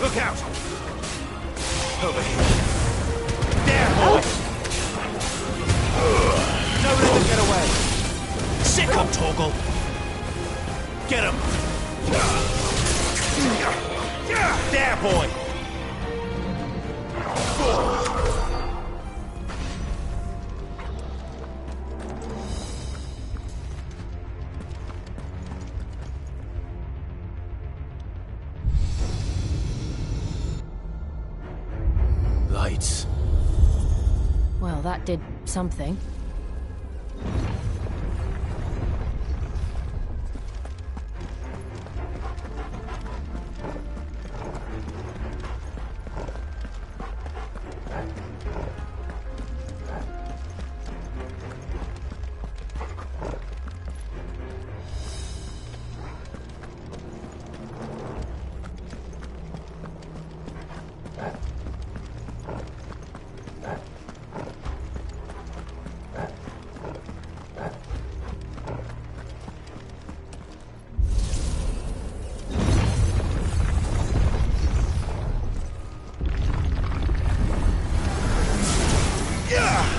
Look out! Over here. There, boy! No room to get away. Sick 'em, Torgal! Get him! There, boy! Lights. Well, that did something.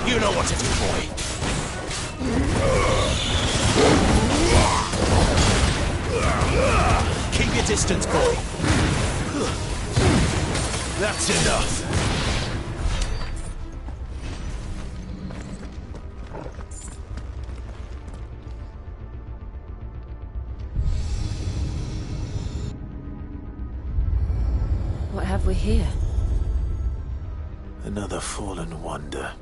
You know what to do, boy. Keep your distance, boy. That's enough. What have we here? Another fallen wonder.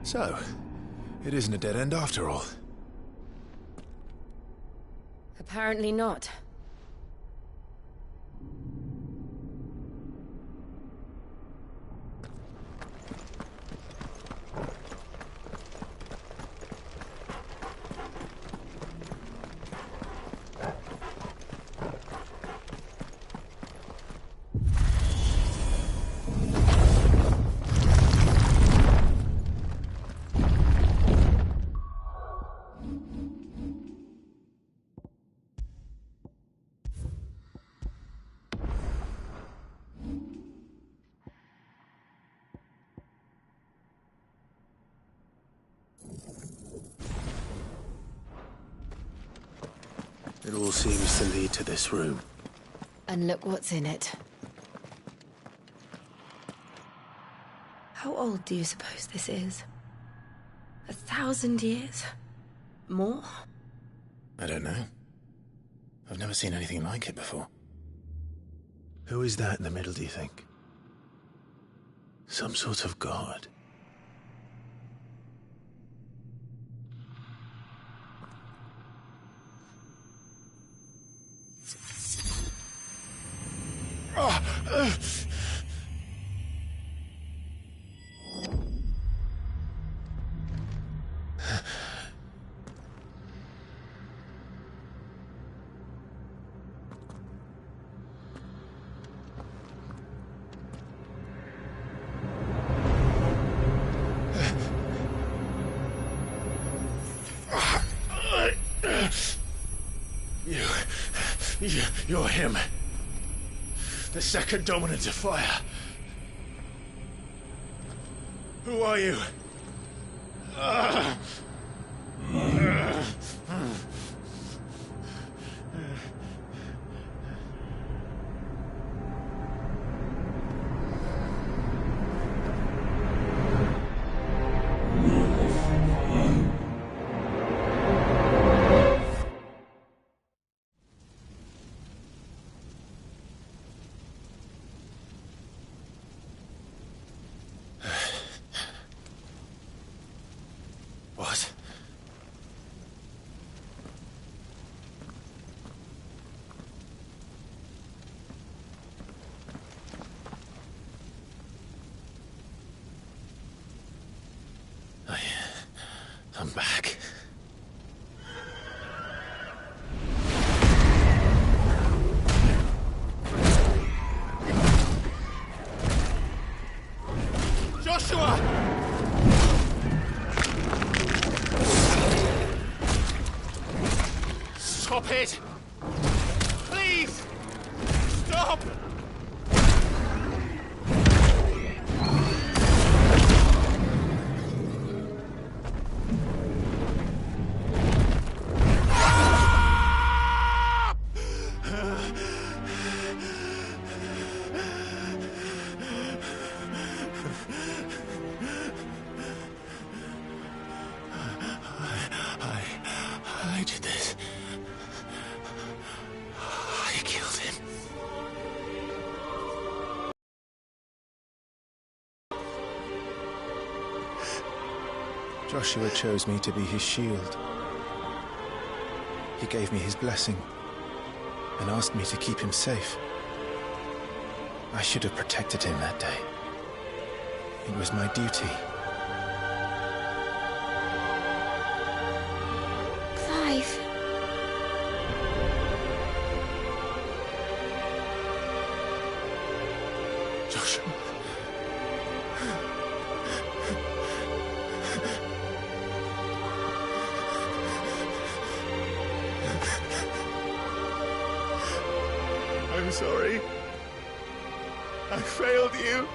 So, it isn't a dead end after all. Apparently not. It all seems to lead to this room. And look what's in it. How old do you suppose this is? 1,000 years? More? I don't know. I've never seen anything like it before. Who is that in the middle, do you think? Some sort of god? You're him. The second dominant of fire. Who are you? back. Joshua! Stop it! Please! Stop! I did this. I killed him. Joshua chose me to be his shield. He gave me his blessing and asked me to keep him safe. I should have protected him that day. It was my duty. Clive. Joshua. I'm sorry. I failed you.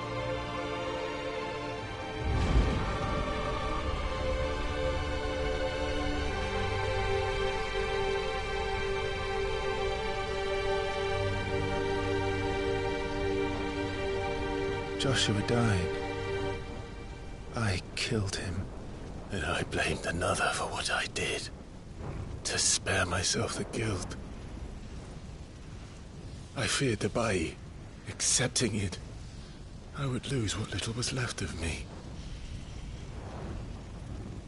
Joshua died. I killed him. And I blamed another for what I did. To spare myself the guilt. I feared that by accepting it, I would lose what little was left of me.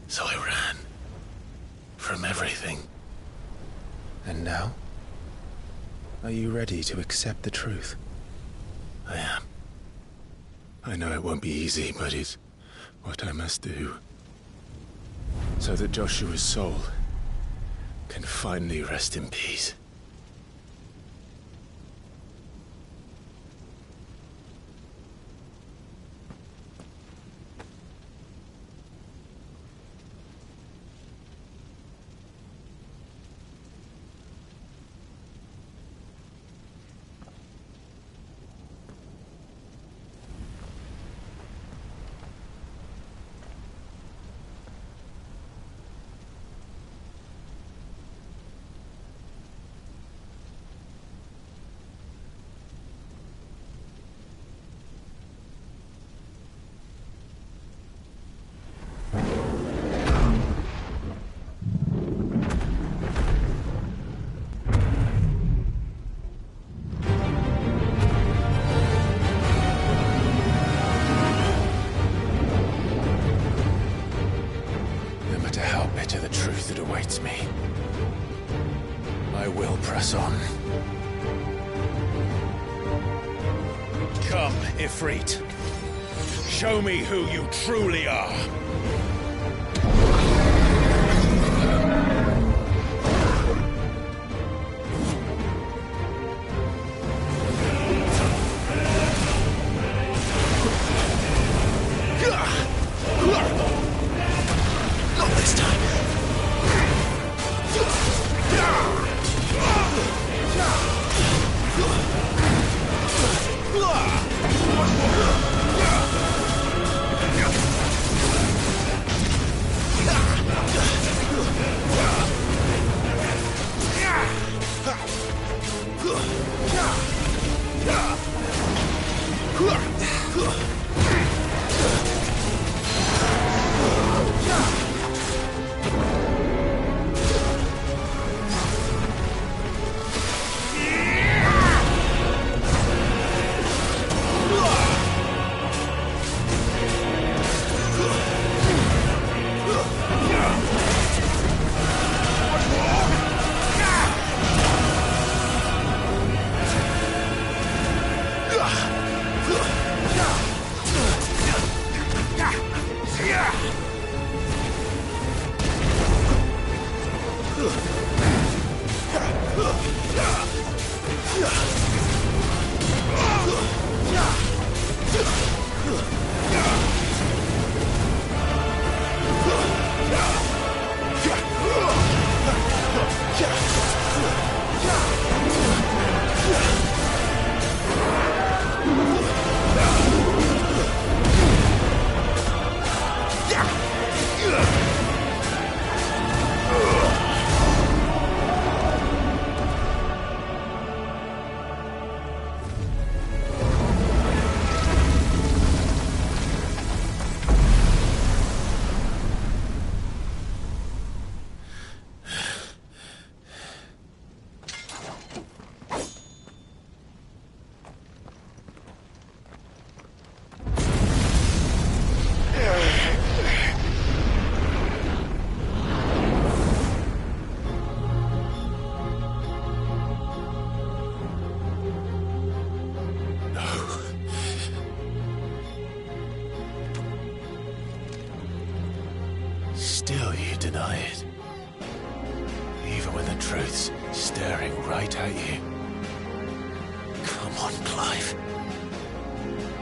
So I ran. From everything. And now? Are you ready to accept the truth? I am. I know it won't be easy, but it's what I must do. So that Joshua's soul can finally rest in peace. I will press on. Come, Ifrit. Show me who you truly are. Not this time. still you deny it. Even when the truth's staring right at you. Come on, Clive.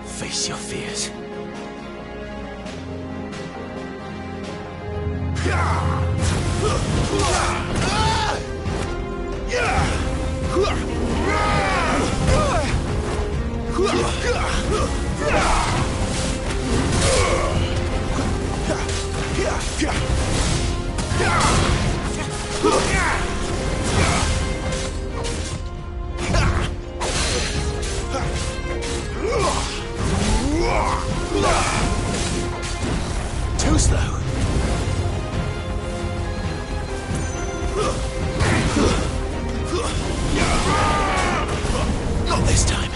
Face your fears. Too slow. Not this time.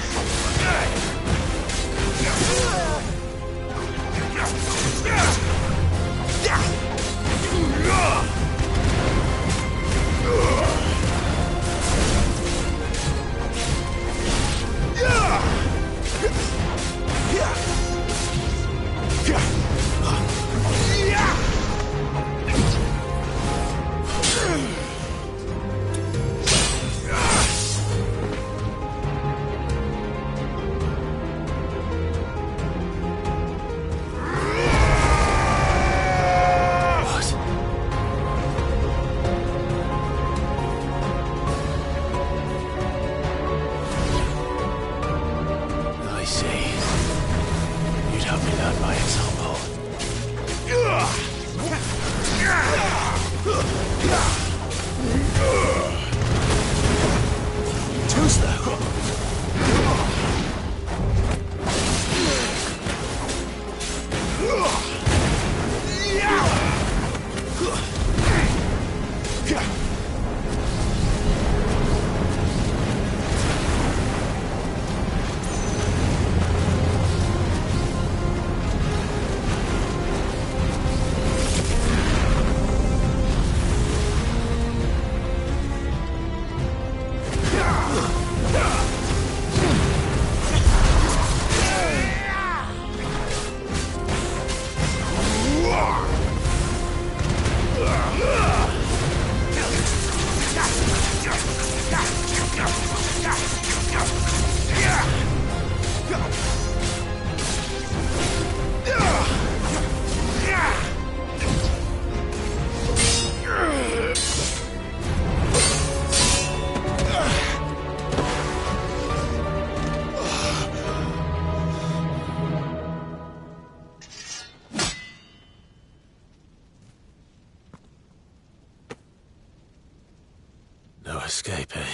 No escape, eh?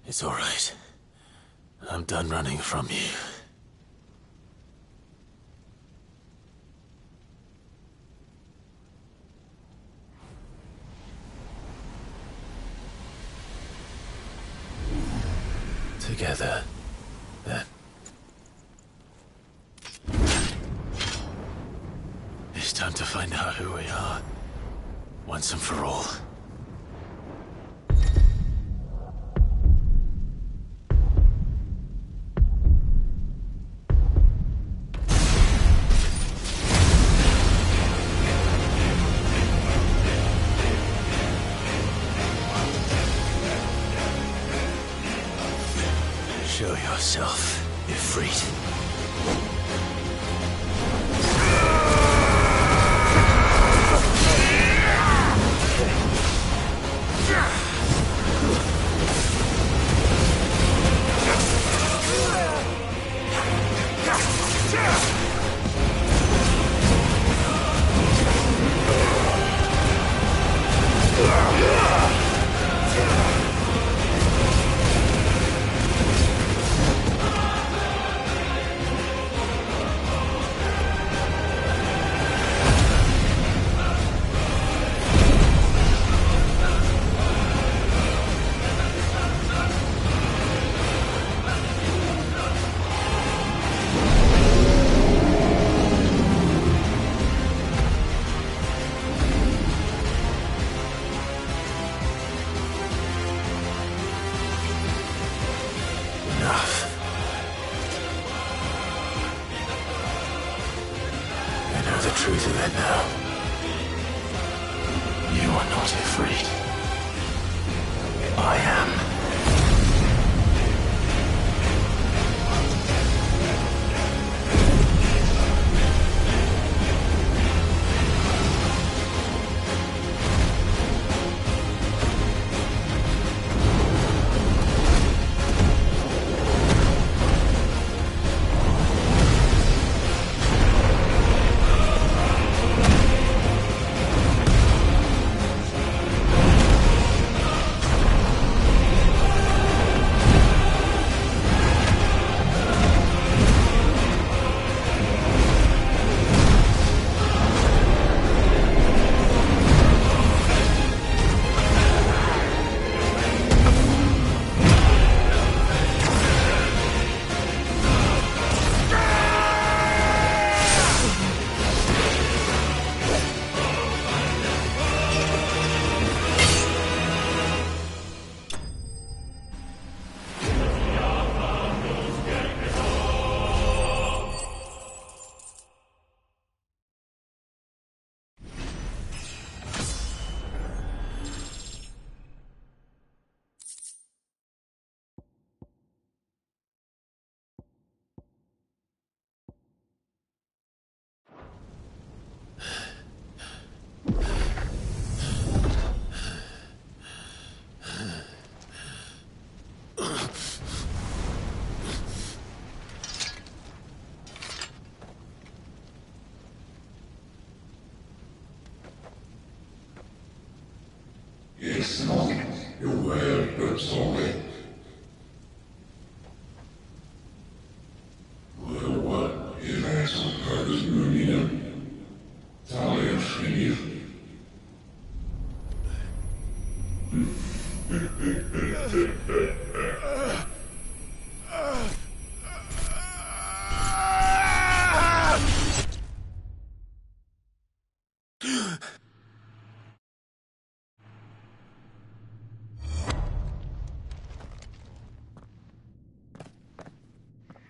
It's all right. I'm done running from you. Together, then. It's time to find out who we are, once and for all. Show yourself, Ffxvi.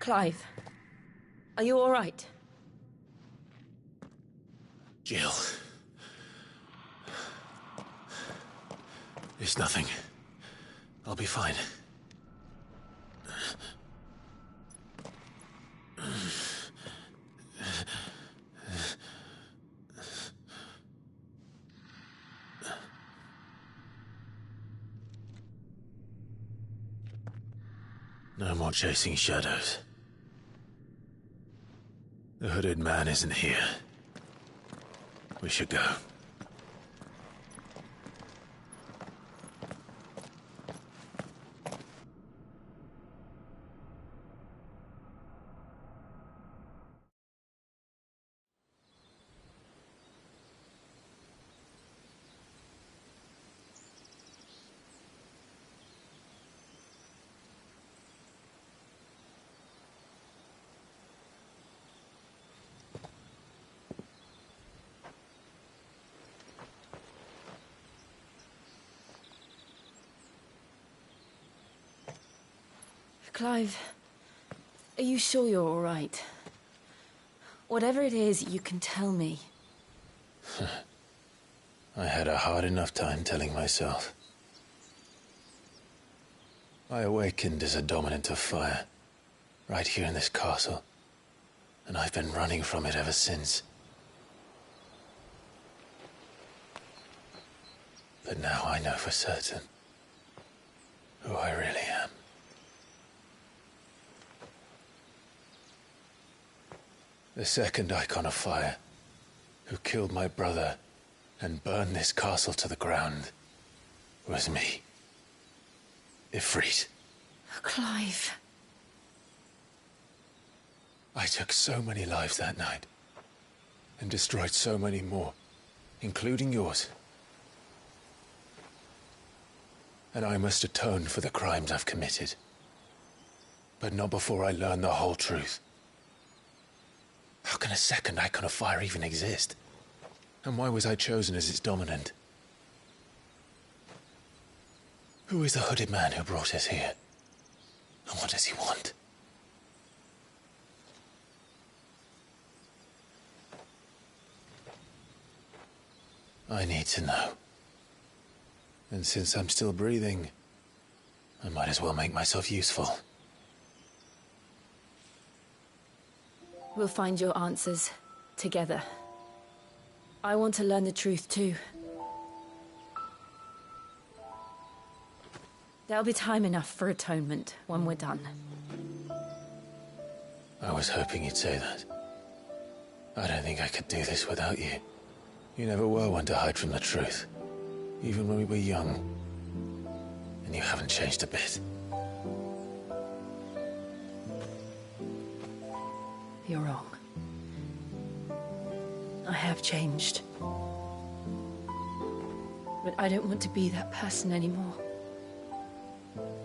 Clive, are you all right? Jill. It's nothing. I'll be fine. No more chasing shadows. The hooded man isn't here. We should go. Clive, are you sure you're all right? Whatever it is, you can tell me. I had a hard enough time telling myself. I awakened as a dominant of fire, right here in this castle, and I've been running from it ever since. But now I know for certain who I really am. The second icon of fire, who killed my brother and burned this castle to the ground, was me. Ffxvi. Clive. I took so many lives that night, and destroyed so many more, including yours. And I must atone for the crimes I've committed. But not before I learn the whole truth. How can a second icon of fire even exist? And why was I chosen as its dominant? Who is the hooded man who brought us here? And what does he want? I need to know. And since I'm still breathing, I might as well make myself useful. We'll find your answers together. I want to learn the truth too. There'll be time enough for atonement when we're done. I was hoping you'd say that. I don't think I could do this without you. You never were one to hide from the truth, even when we were young. And you haven't changed a bit. You're wrong. I have changed. But I don't want to be that person anymore.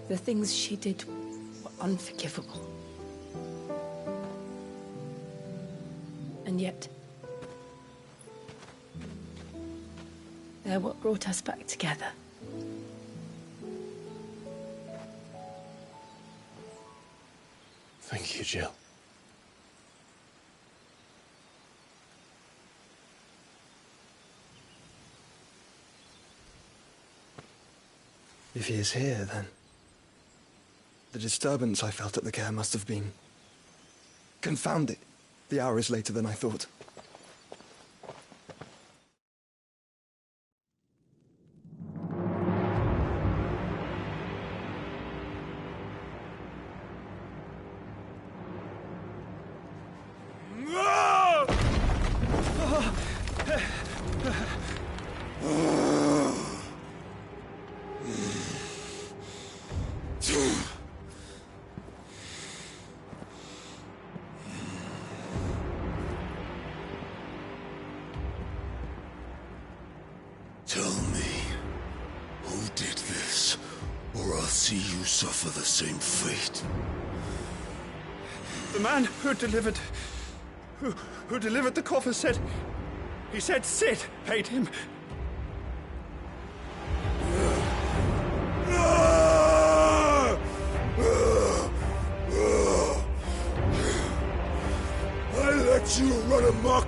The things she did were unforgivable. And yet, they're what brought us back together. Thank you, Jill. If he is here, then the disturbance I felt at the care must have been... Confound it! The hour is later than I thought. Take this, or I'll see you suffer the same fate. The man who delivered the coffer said... He said Sid paid him. I let you run amok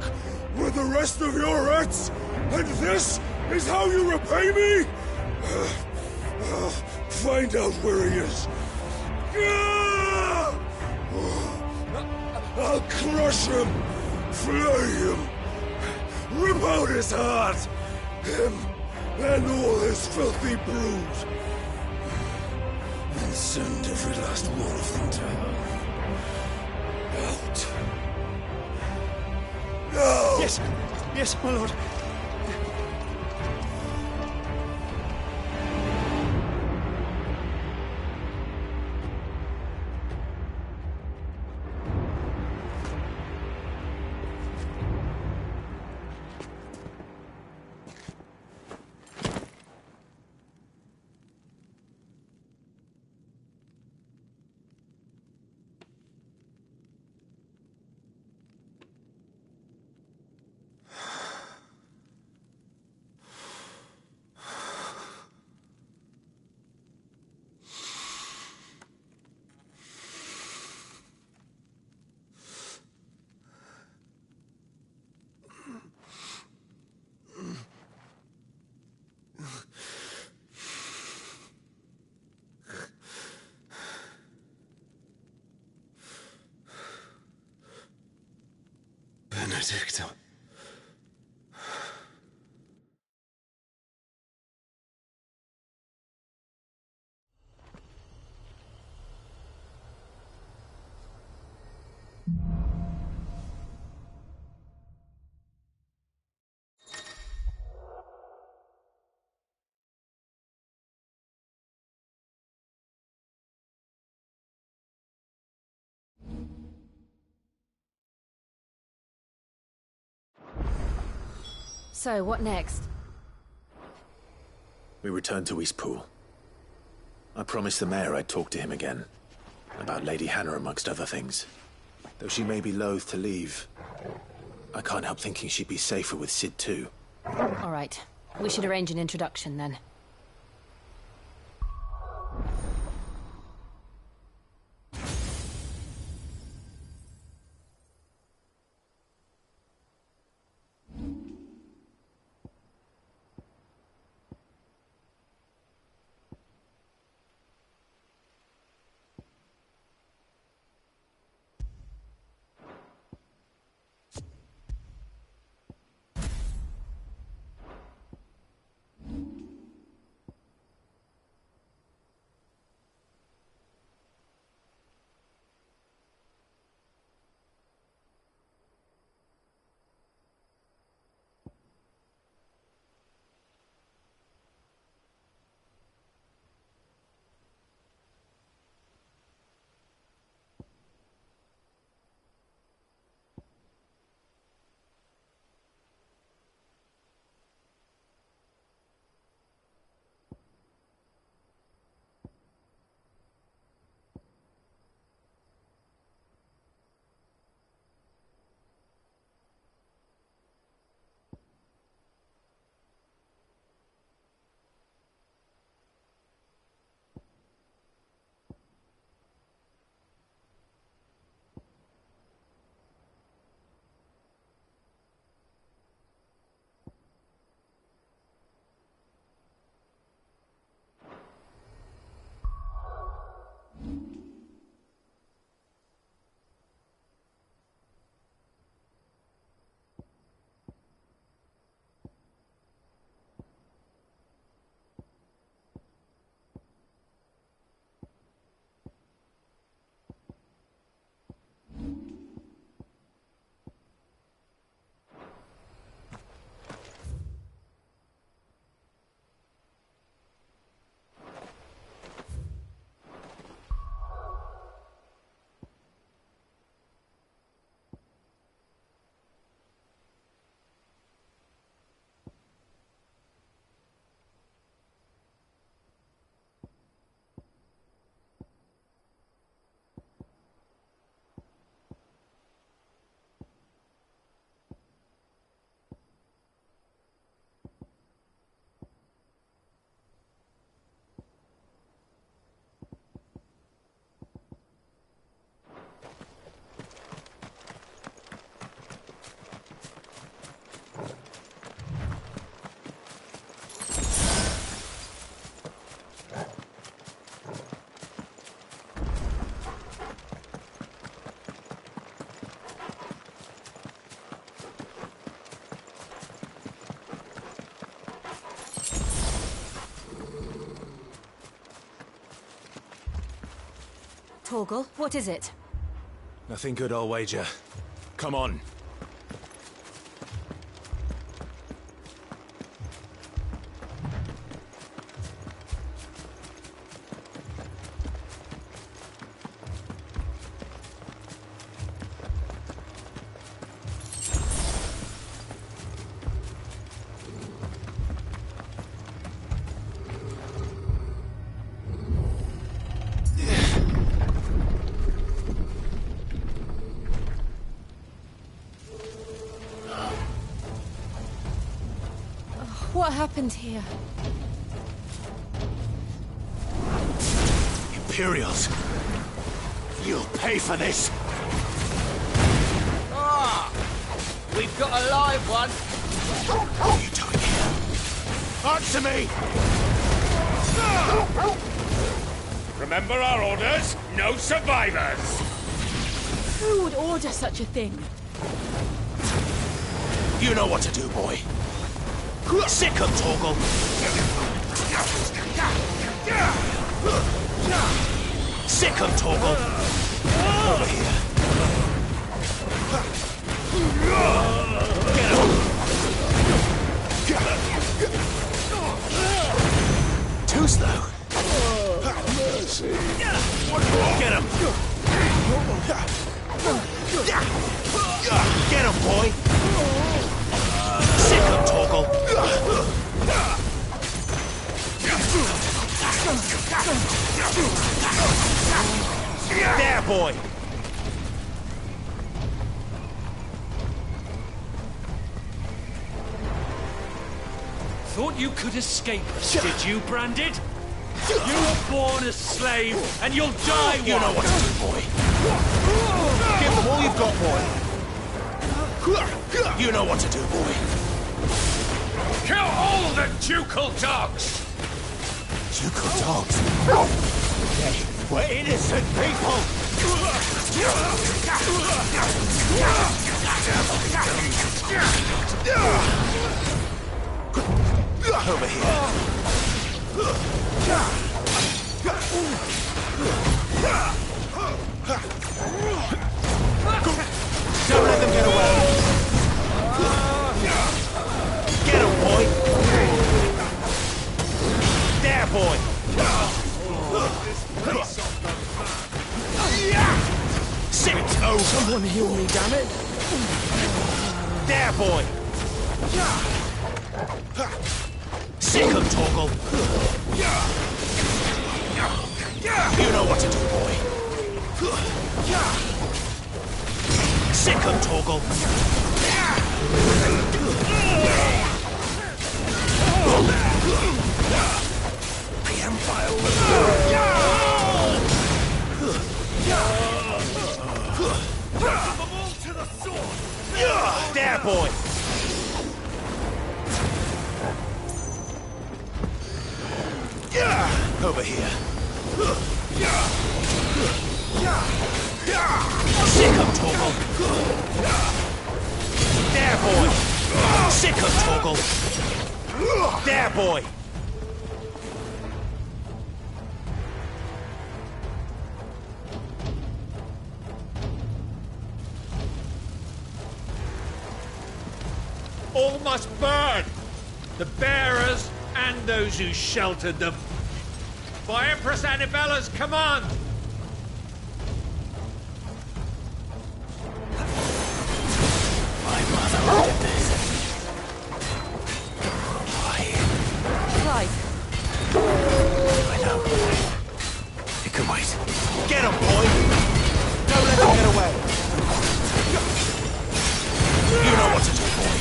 with the rest of your rats, and this is how you repay me? Find out where he is. I'll crush him, flay him, rip out his heart, him and all his filthy brood, and send every last one of them to hell. Out. Now! Yes, yes, my lord. Benedicta. So, what next? We return to Eastpool. I promised the mayor I'd talk to him again. About Lady Hannah, amongst other things. Though she may be loath to leave, I can't help thinking she'd be safer with Sid too. All right. We should arrange an introduction then. Torgal, what is it? Nothing good, I'll wager. Come on. What happened here? Imperials! You'll pay for this! Ah! We've got a live one! What are you doing here? Answer me! Remember our orders? No survivors! Who would order such a thing? You know what to do, boy. Sick him, Torgal! Sick him, Torgal! Over here. Get him! Too slow. Mercy. Get him! Get him, boy! Sick him, Torgal! There, boy! Thought you could escape us, did you, Branded? You were born a slave, and you'll die one! You know what to do, boy! Give them all you've got, boy! You know what to do, boy! Kill all the ducal dogs! Ducal dogs? We're innocent people! Over here. Don't let them get away! Get him, boy! There, boy! Sick toe! Someone heal me, damn it! There, boy! Sick him, Torgal! You know what to do, boy! Sick him, Torgal! The Empire There, boy! Over here. Sick him, Torgal! There, boy! Sick him, Torgal! There, boy! All must burn! The bearers and those who sheltered them. By Empress Annibella's command! My mother ordered this. Why? Clive. I know. It can wait. Get him, boy! Don't let them get away! You know what to do, boy.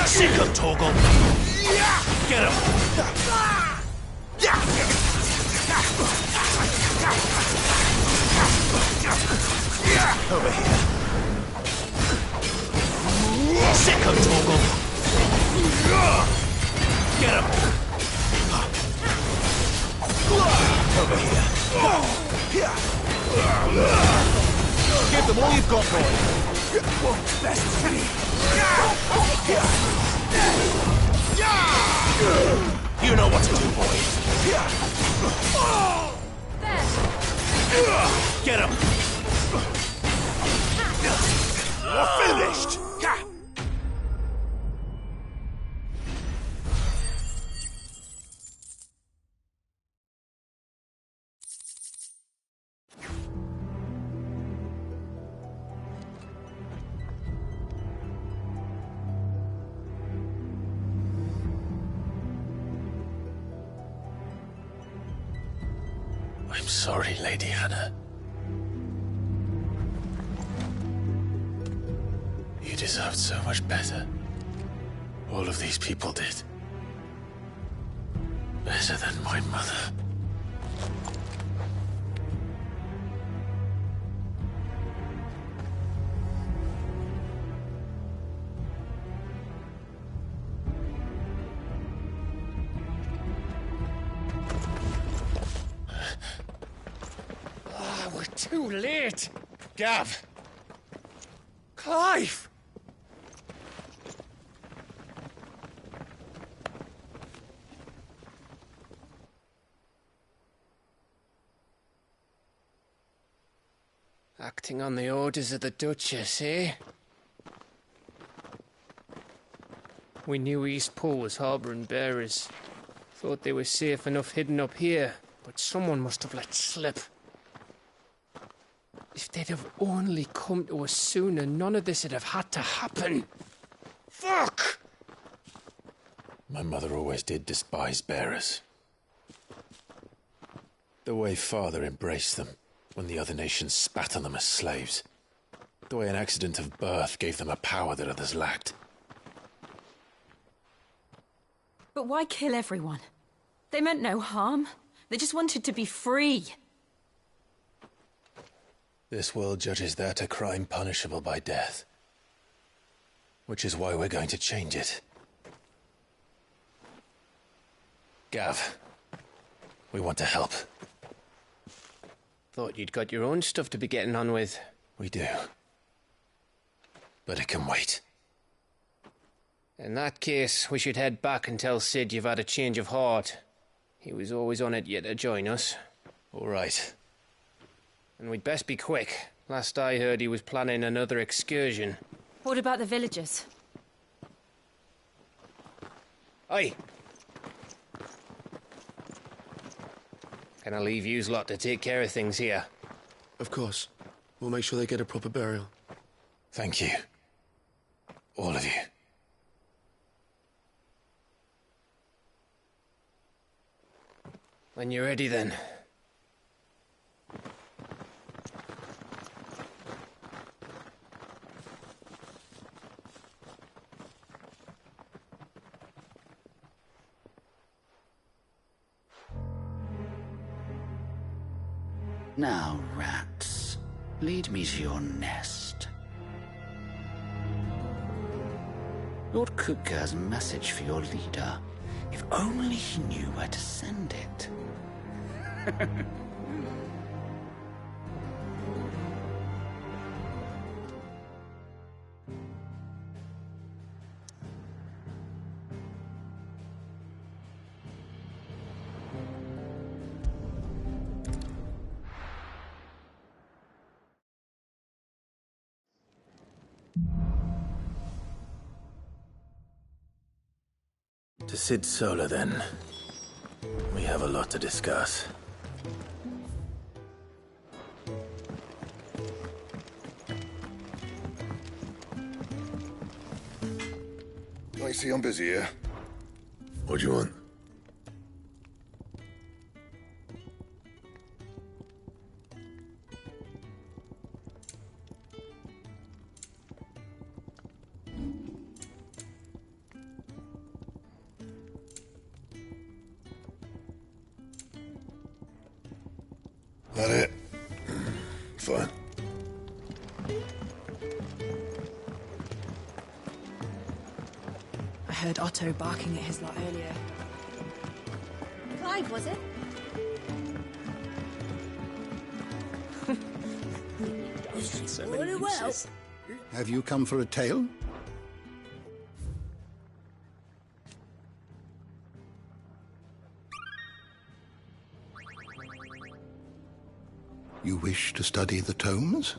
Sick him, Torgal! Get him! Over here. Sick him, Torgal! Get him! Over here. Give them all you've got, boy. Best me. You know what to do, boy. Get him! You're finished! I'm sorry, Lady Hannah. You deserved so much better. All of these people did. Better than my mother. We're too late. Gav. Clive. Acting on the orders of the Duchess, eh? We knew East Pool was harbouring bearers. Thought they were safe enough hidden up here, but someone must have let slip. If they'd have only come to us sooner, none of this would have had to happen. Fuck! My mother always did despise bearers. The way Father embraced them when the other nations spat on them as slaves. The way an accident of birth gave them a power that others lacked. But why kill everyone? They meant no harm. They just wanted to be free. This world judges that a crime punishable by death. Which is why we're going to change it. Gav, we want to help. Thought you'd got your own stuff to be getting on with. We do. But it can wait. In that case, we should head back and tell Sid you've had a change of heart. He was always on it yet to join us. All right. And we'd best be quick. Last I heard, he was planning another excursion. What about the villagers? Aye. Can I leave yous lot to take care of things here? Of course. We'll make sure they get a proper burial. Thank you. All of you. When you're ready, then. Now, rats, lead me to your nest. Lord Kupka has a message for your leader. If only he knew where to send it. To Sid Solar, then. We have a lot to discuss. I see I'm busy here. What do you want? That it? Fine. I heard Otto barking at his lot earlier. Clive, was it? Very well. Have you come for a tale? You wish to study the tomes?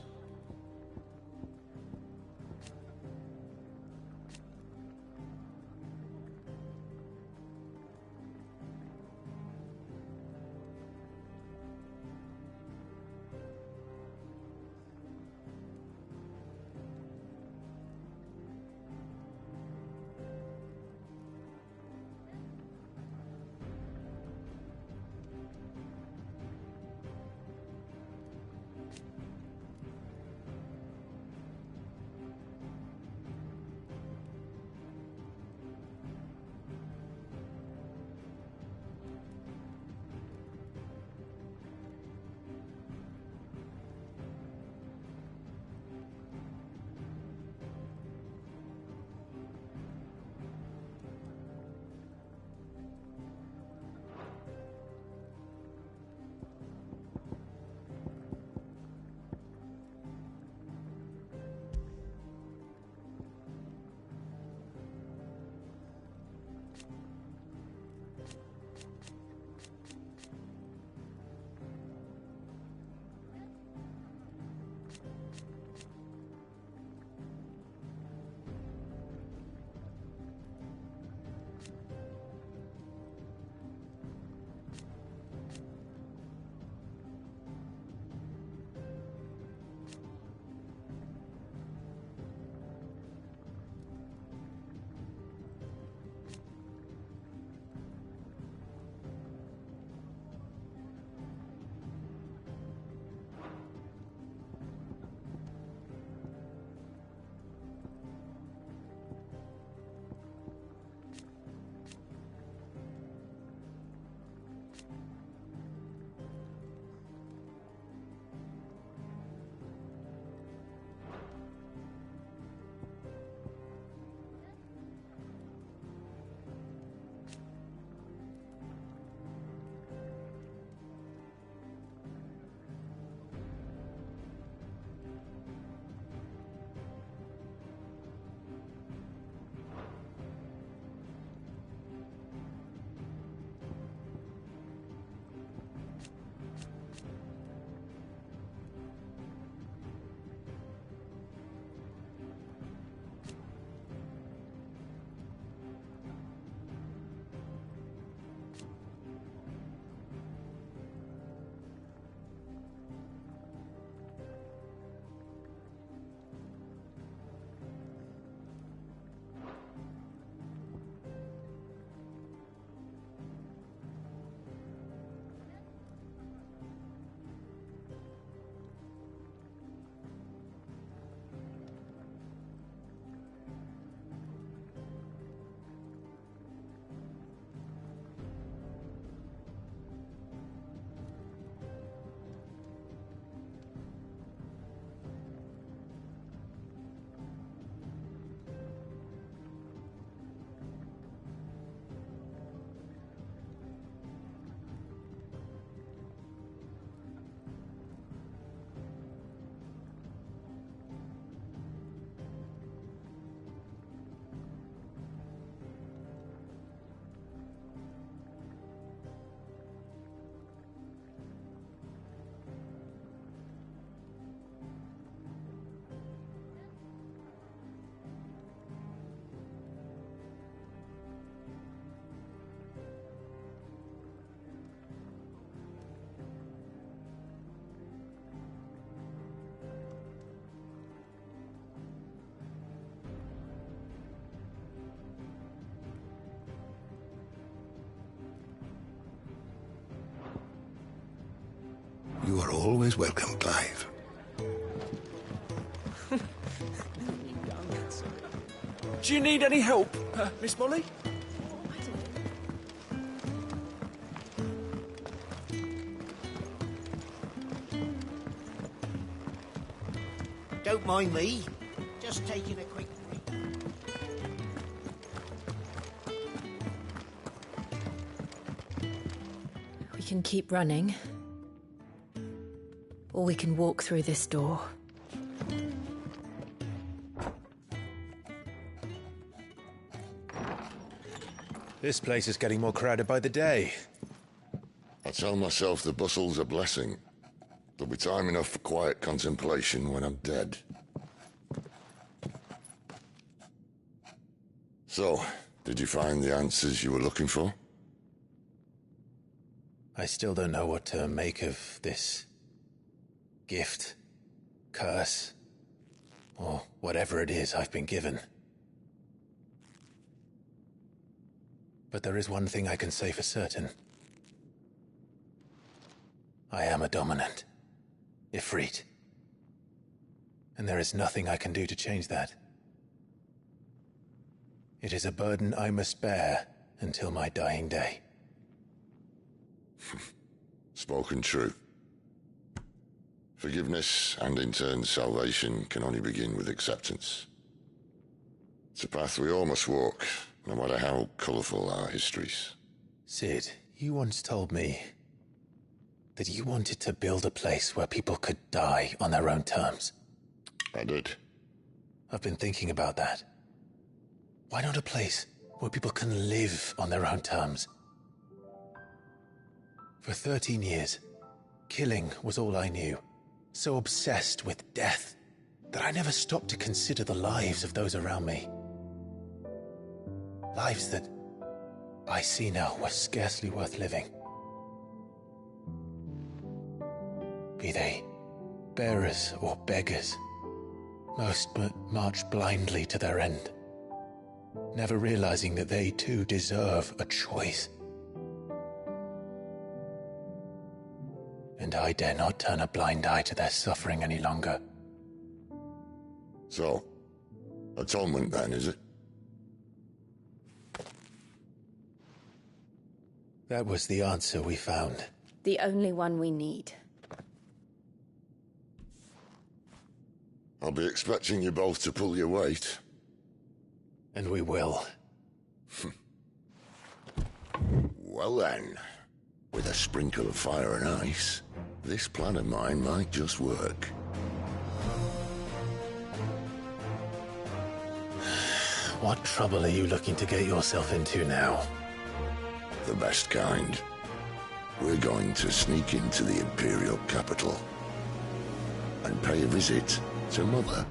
You are always welcome, Clive. Do you need any help, Miss Molly? Don't mind me. Just taking a quick break. We can keep running. Or we can walk through this door. This place is getting more crowded by the day. I tell myself the bustle's a blessing. There'll be time enough for quiet contemplation when I'm dead. So, did you find the answers you were looking for? I still don't know what to make of this gift, curse, or whatever it is I've been given. But there is one thing I can say for certain. I am a dominant, Ifrit. And there is nothing I can do to change that. It is a burden I must bear until my dying day. Spoken true. Forgiveness, and in turn salvation, can only begin with acceptance. It's a path we all must walk, no matter how colourful our histories. Sid, you once told me that you wanted to build a place where people could die on their own terms. I did. I've been thinking about that. Why not a place where people can live on their own terms? For 13 years, killing was all I knew. So obsessed with death that I never stopped to consider the lives of those around me. Lives that I see now were scarcely worth living. Be they bearers or beggars, most march blindly to their end, never realizing that they too deserve a choice. And I dare not turn a blind eye to their suffering any longer. So, atonement then, is it? That was the answer we found. The only one we need. I'll be expecting you both to pull your weight. And we will. Well then, with a sprinkle of fire and ice, this plan of mine might just work. What trouble are you looking to get yourself into now? The best kind. We're going to sneak into the Imperial capital and pay a visit to Mother.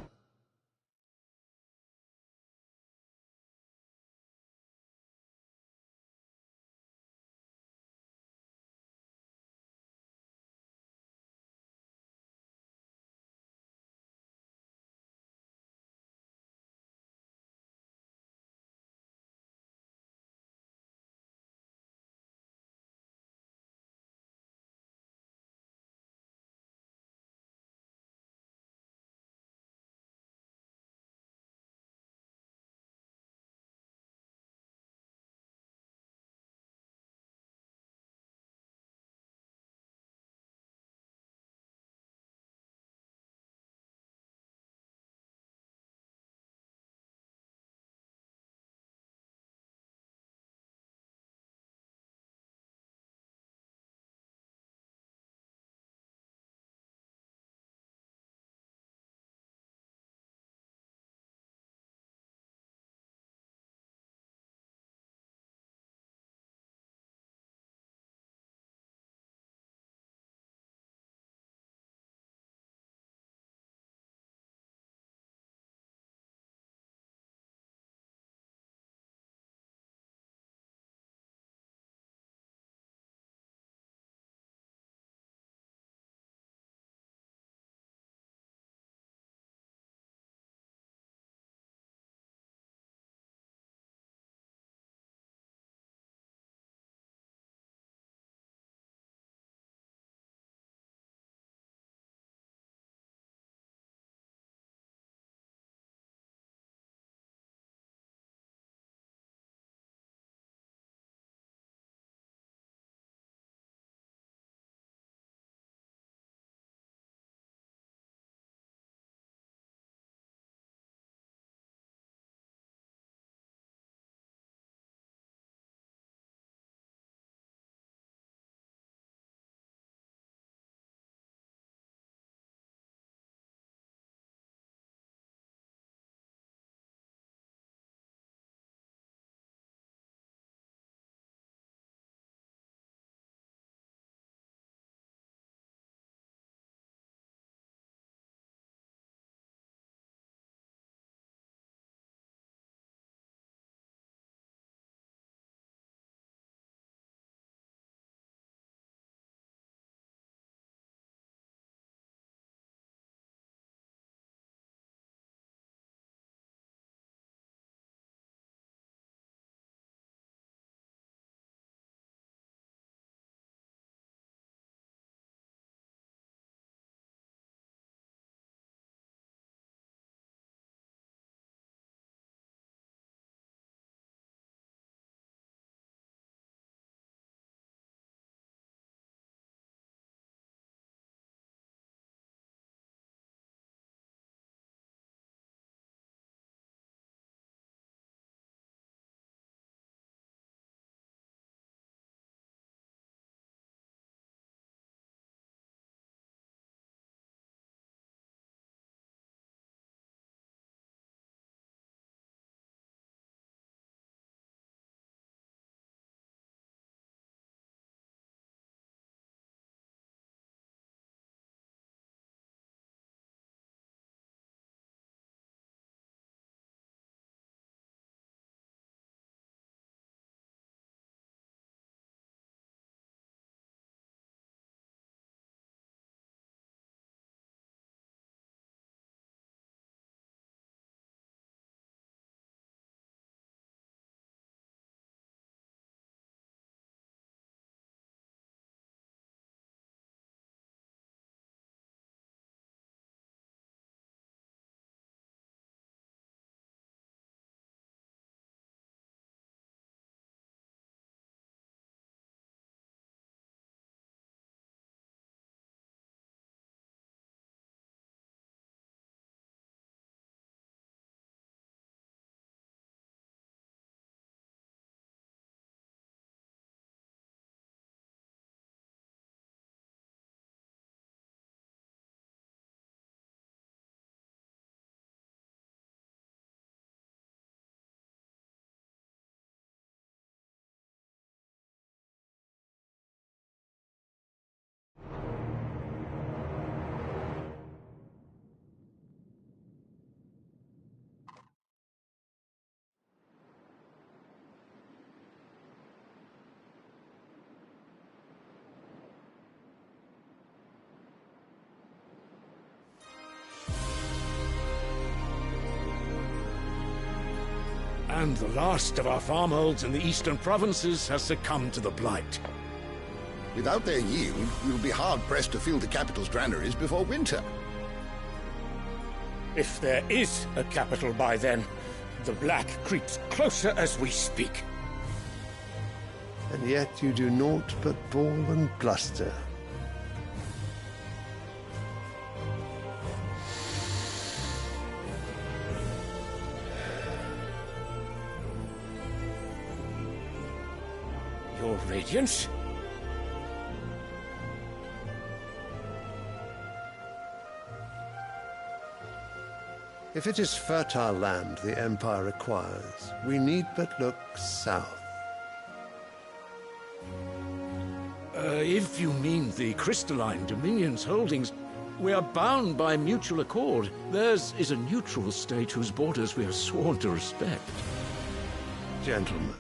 And the last of our farmholds in the eastern provinces has succumbed to the blight. Without their yield, we'll be hard-pressed to fill the capital's granaries before winter. If there is a capital by then, the Black creeps closer as we speak. And yet you do naught but bawl and bluster. Your Radiance? If it is fertile land the Empire requires, we need but look south. If you mean the crystalline Dominion's holdings, we are bound by mutual accord. Theirs is a neutral state whose borders we are sworn to respect. Gentlemen.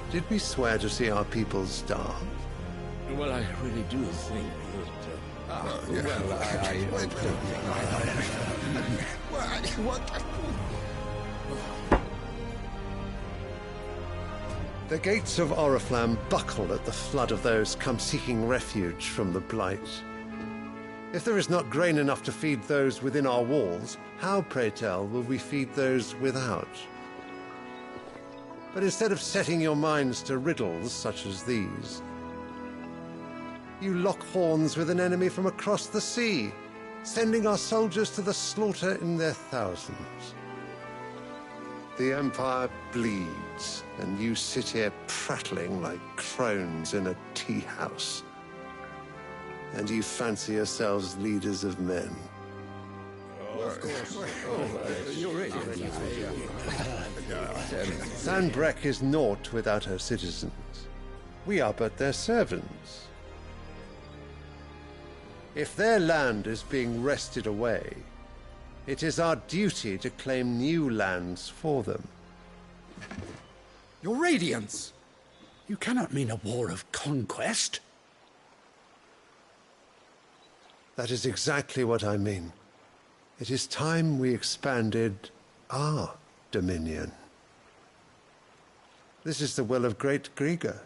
Did we swear to see our people starve? Well, I really do think that... The gates of Oriflamme buckle at the flood of those come seeking refuge from the blight. If there is not grain enough to feed those within our walls, how, pray tell, will we feed those without? But instead of setting your minds to riddles such as these, you lock horns with an enemy from across the sea, sending our soldiers to the slaughter in their thousands. The Empire bleeds, and you sit here prattling like crones in a tea house. And you fancy yourselves leaders of men. Sanbreque is naught without her citizens. We are but their servants. If their land is being wrested away, it is our duty to claim new lands for them. Your Radiance! You cannot mean a war of conquest. That is exactly what I mean. It is time we expanded our dominion. This is the will of great Grieger.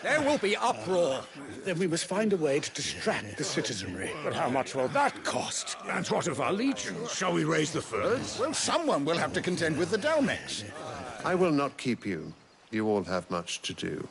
There will be uproar. Then we must find a way to distract the citizenry. But how much will that cost? And what of our legions? Shall we raise the furs? Well, someone will have to contend with the Dalmex. I will not keep you. You all have much to do.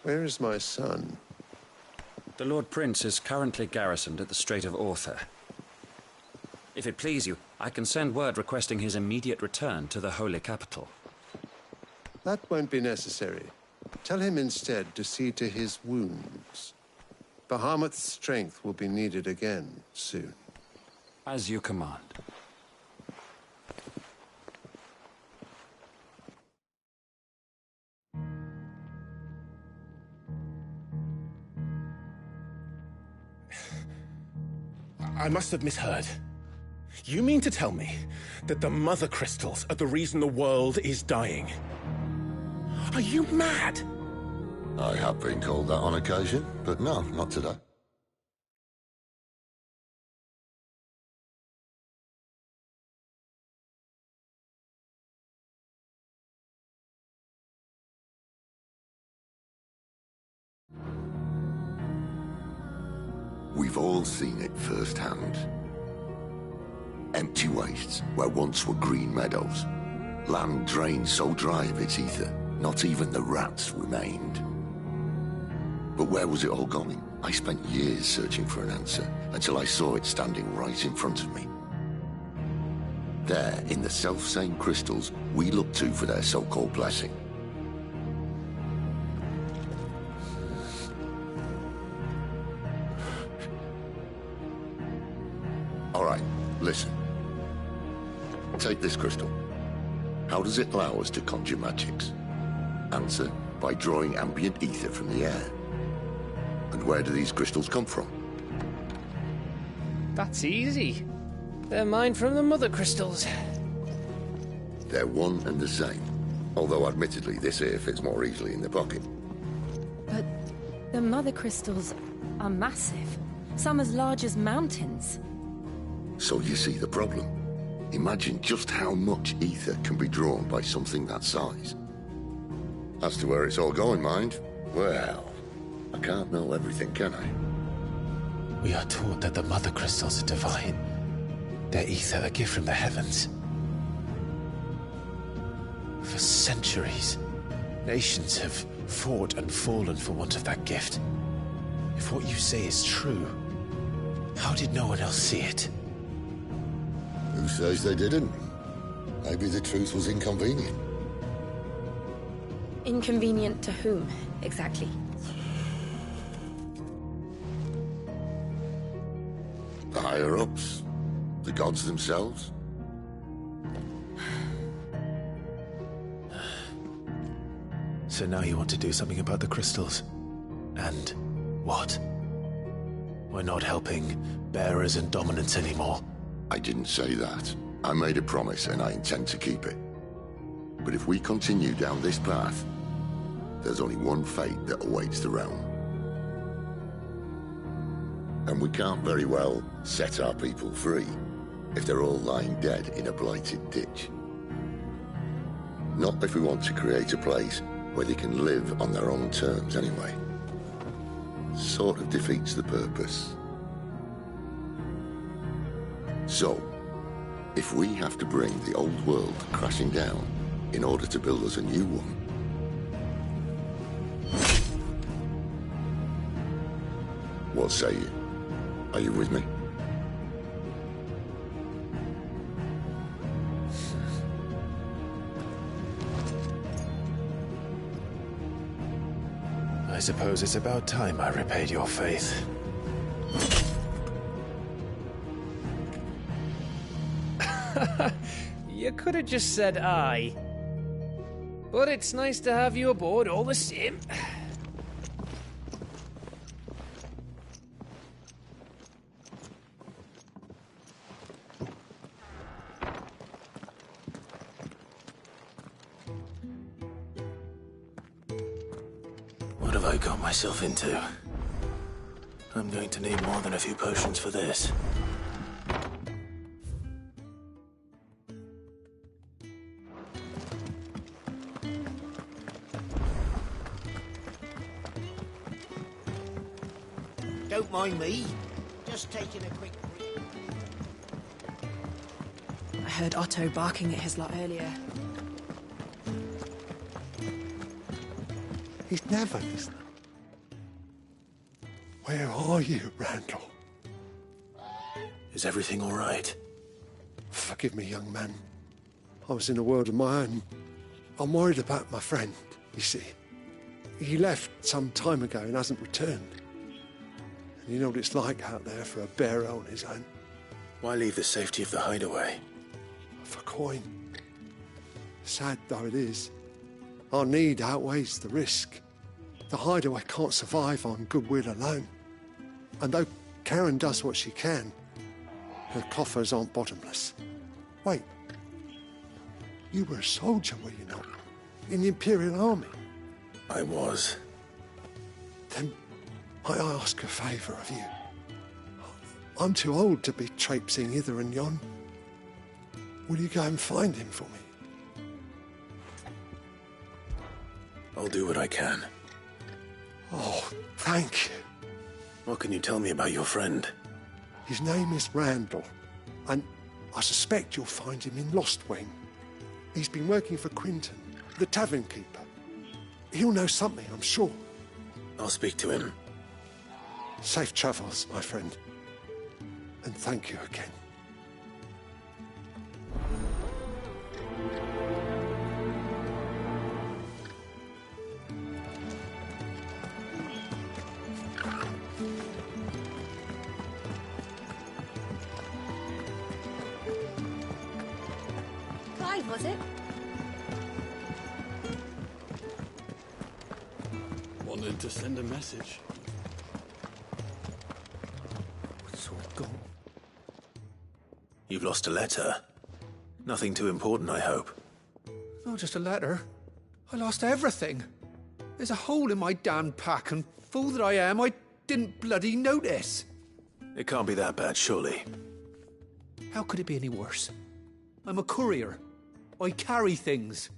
Where is my son? The Lord Prince is currently garrisoned at the Strait of Author. If it please you, I can send word requesting his immediate return to the Holy Capital. That won't be necessary. Tell him instead to see to his wounds. Bahamut's strength will be needed again soon. As you command. I must have misheard. You mean to tell me that the Mother Crystals are the reason the world is dying? Are you mad? I have been called that on occasion, but no, not today. We've all seen it firsthand. Empty wastes where once were green meadows. Land drained so dry of its ether, not even the rats remained. But where was it all going? I spent years searching for an answer, until I saw it standing right in front of me. There, in the self-same crystals we look to for their so-called blessing. All right, listen. Take this crystal. How does it allow us to conjure magics? Answer, by drawing ambient ether from the air. And where do these crystals come from? That's easy. They're mine from the Mother Crystals. They're one and the same. Although admittedly this here fits more easily in the pocket. But the Mother Crystals are massive. Some as large as mountains. So you see the problem. Imagine just how much ether can be drawn by something that size. As to where it's all going, mind, well, I can't know everything, can I? We are taught that the Mother Crystals are divine. Their ether a gift from the heavens. For centuries, nations have fought and fallen for want of that gift. If what you say is true, how did no one else see it? Who says they didn't? Maybe the truth was inconvenient. Inconvenient to whom, exactly? The higher-ups? The gods themselves? So now you want to do something about the crystals? And what? We're not helping bearers and dominants anymore. I didn't say that. I made a promise and I intend to keep it. But if we continue down this path, there's only one fate that awaits the realm. And we can't very well set our people free if they're all lying dead in a blighted ditch. Not if we want to create a place where they can live on their own terms anyway. Sort of defeats the purpose. So, If we have to bring the old world crashing down in order to build us a new one, what say you? Are you with me? I suppose it's about time I repaid your faith. You could have just said aye. But it's nice to have you aboard all the same. What have I got myself into? I'm going to need more than a few potions for this. Don't mind me. Just taking a quick break. I heard Otto barking at his lot earlier. He's never listening. Where are you, Randall? Is everything all right? Forgive me, young man. I was in a world of my own. I'm worried about my friend, you see. He left some time ago and hasn't returned. And you know what it's like out there for a bearer on his own. Why leave the safety of the hideaway? For coin. Sad though it is, our need outweighs the risk. The hideaway can't survive on goodwill alone. And though Karen does what she can, her coffers aren't bottomless. Wait. You were a soldier, were you not? In the Imperial Army? I was. Then might I ask a favour of you? I'm too old to be traipsing hither and yon. Will you go and find him for me? I'll do what I can. Oh, thank you. What can you tell me about your friend? His name is Randall, and I suspect you'll find him in Lostwing. He's been working for Quinton, the tavern keeper. He'll know something, I'm sure. I'll speak to him. Safe travels, my friend. And thank you again. Clive, was it? Wanted to send a message. It's all gone. You've lost a letter. Nothing too important, I hope. Not just a letter. I lost everything. There's a hole in my damned pack, and fool that I am, I didn't bloody notice. It can't be that bad, surely. How could it be any worse? I'm a courier. I carry things.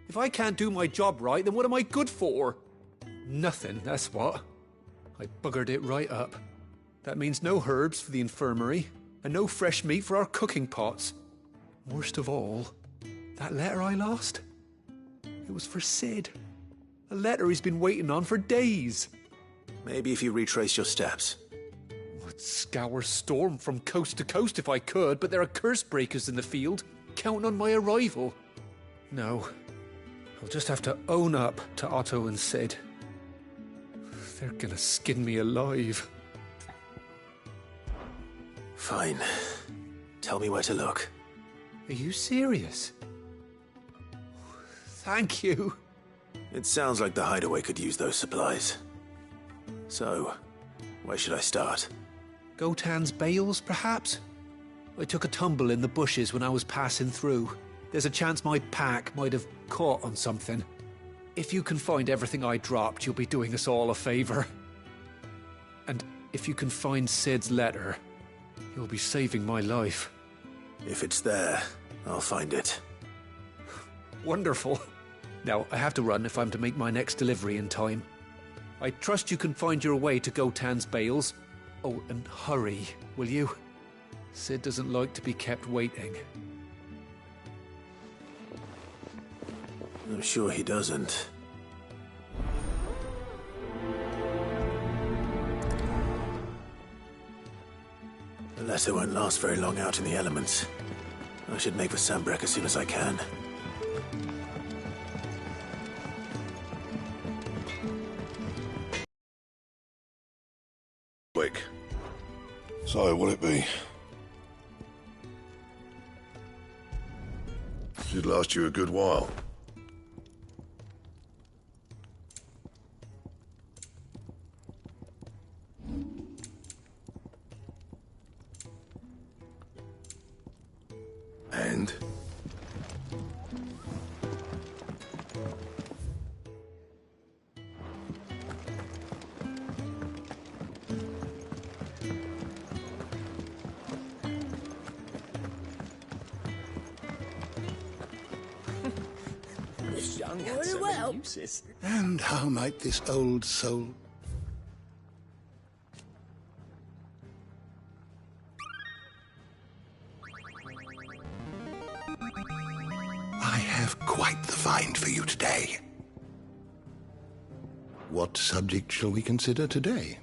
If I can't do my job right, then what am I good for? Nothing, that's what. I buggered it right up. That means no herbs for the infirmary, and no fresh meat for our cooking pots. Worst of all, that letter I lost? It was for Sid. A letter he's been waiting on for days. Maybe if you retrace your steps. I'd scour Storm from coast to coast if I could, but there are curse breakers in the field, counting on my arrival. No, I'll just have to own up to Otto and Sid. They're gonna skin me alive. Fine. Tell me where to look. Are you serious? Thank you. It sounds like the hideaway could use those supplies. So, where should I start? Gotan's bales, perhaps? I took a tumble in the bushes when I was passing through. There's a chance my pack might have caught on something. If you can find everything I dropped, you'll be doing us all a favor. And if you can find Sid's letter, you'll be saving my life. If it's there, I'll find it. Wonderful. Now, I have to run if I'm to make my next delivery in time. I trust you can find your way to Gotan's bales. Oh, and hurry, will you? Sid doesn't like to be kept waiting. I'm sure he doesn't. The letter won't last very long out in the elements. I should make for Sambrek as soon as I can. Quick. So, what'll it be? Should last you a good while. And? This young has so many uses. And how might this old soul... I have quite the find for you today. What subject shall we consider today?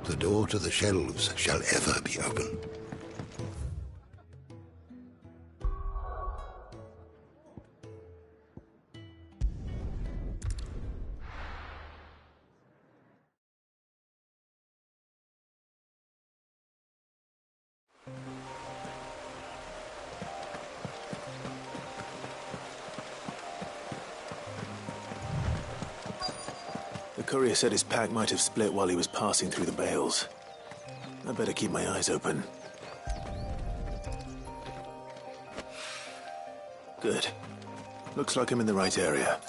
The door to the shelves shall ever be open. The courier said his pack might have split while he was passing through the bales. I better keep my eyes open. Good. Looks like I'm in the right area.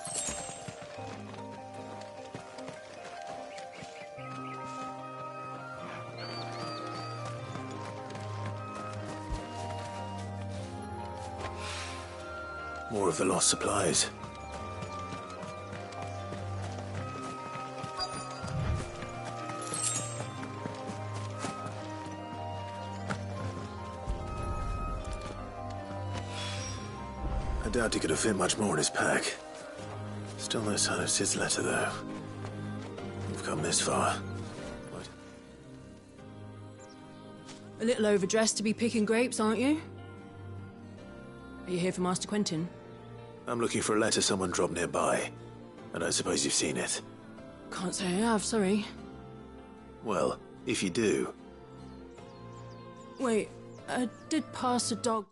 More of the lost supplies. I doubt he could have fit much more in his pack. Still no sign of Sid's letter, though. We've come this far. A little overdressed to be picking grapes, aren't you? Are you here for Master Quentin? I'm looking for a letter someone dropped nearby. I don't suppose you've seen it. Can't say I have, sorry. Well, if you do... Wait, I did pass a dog...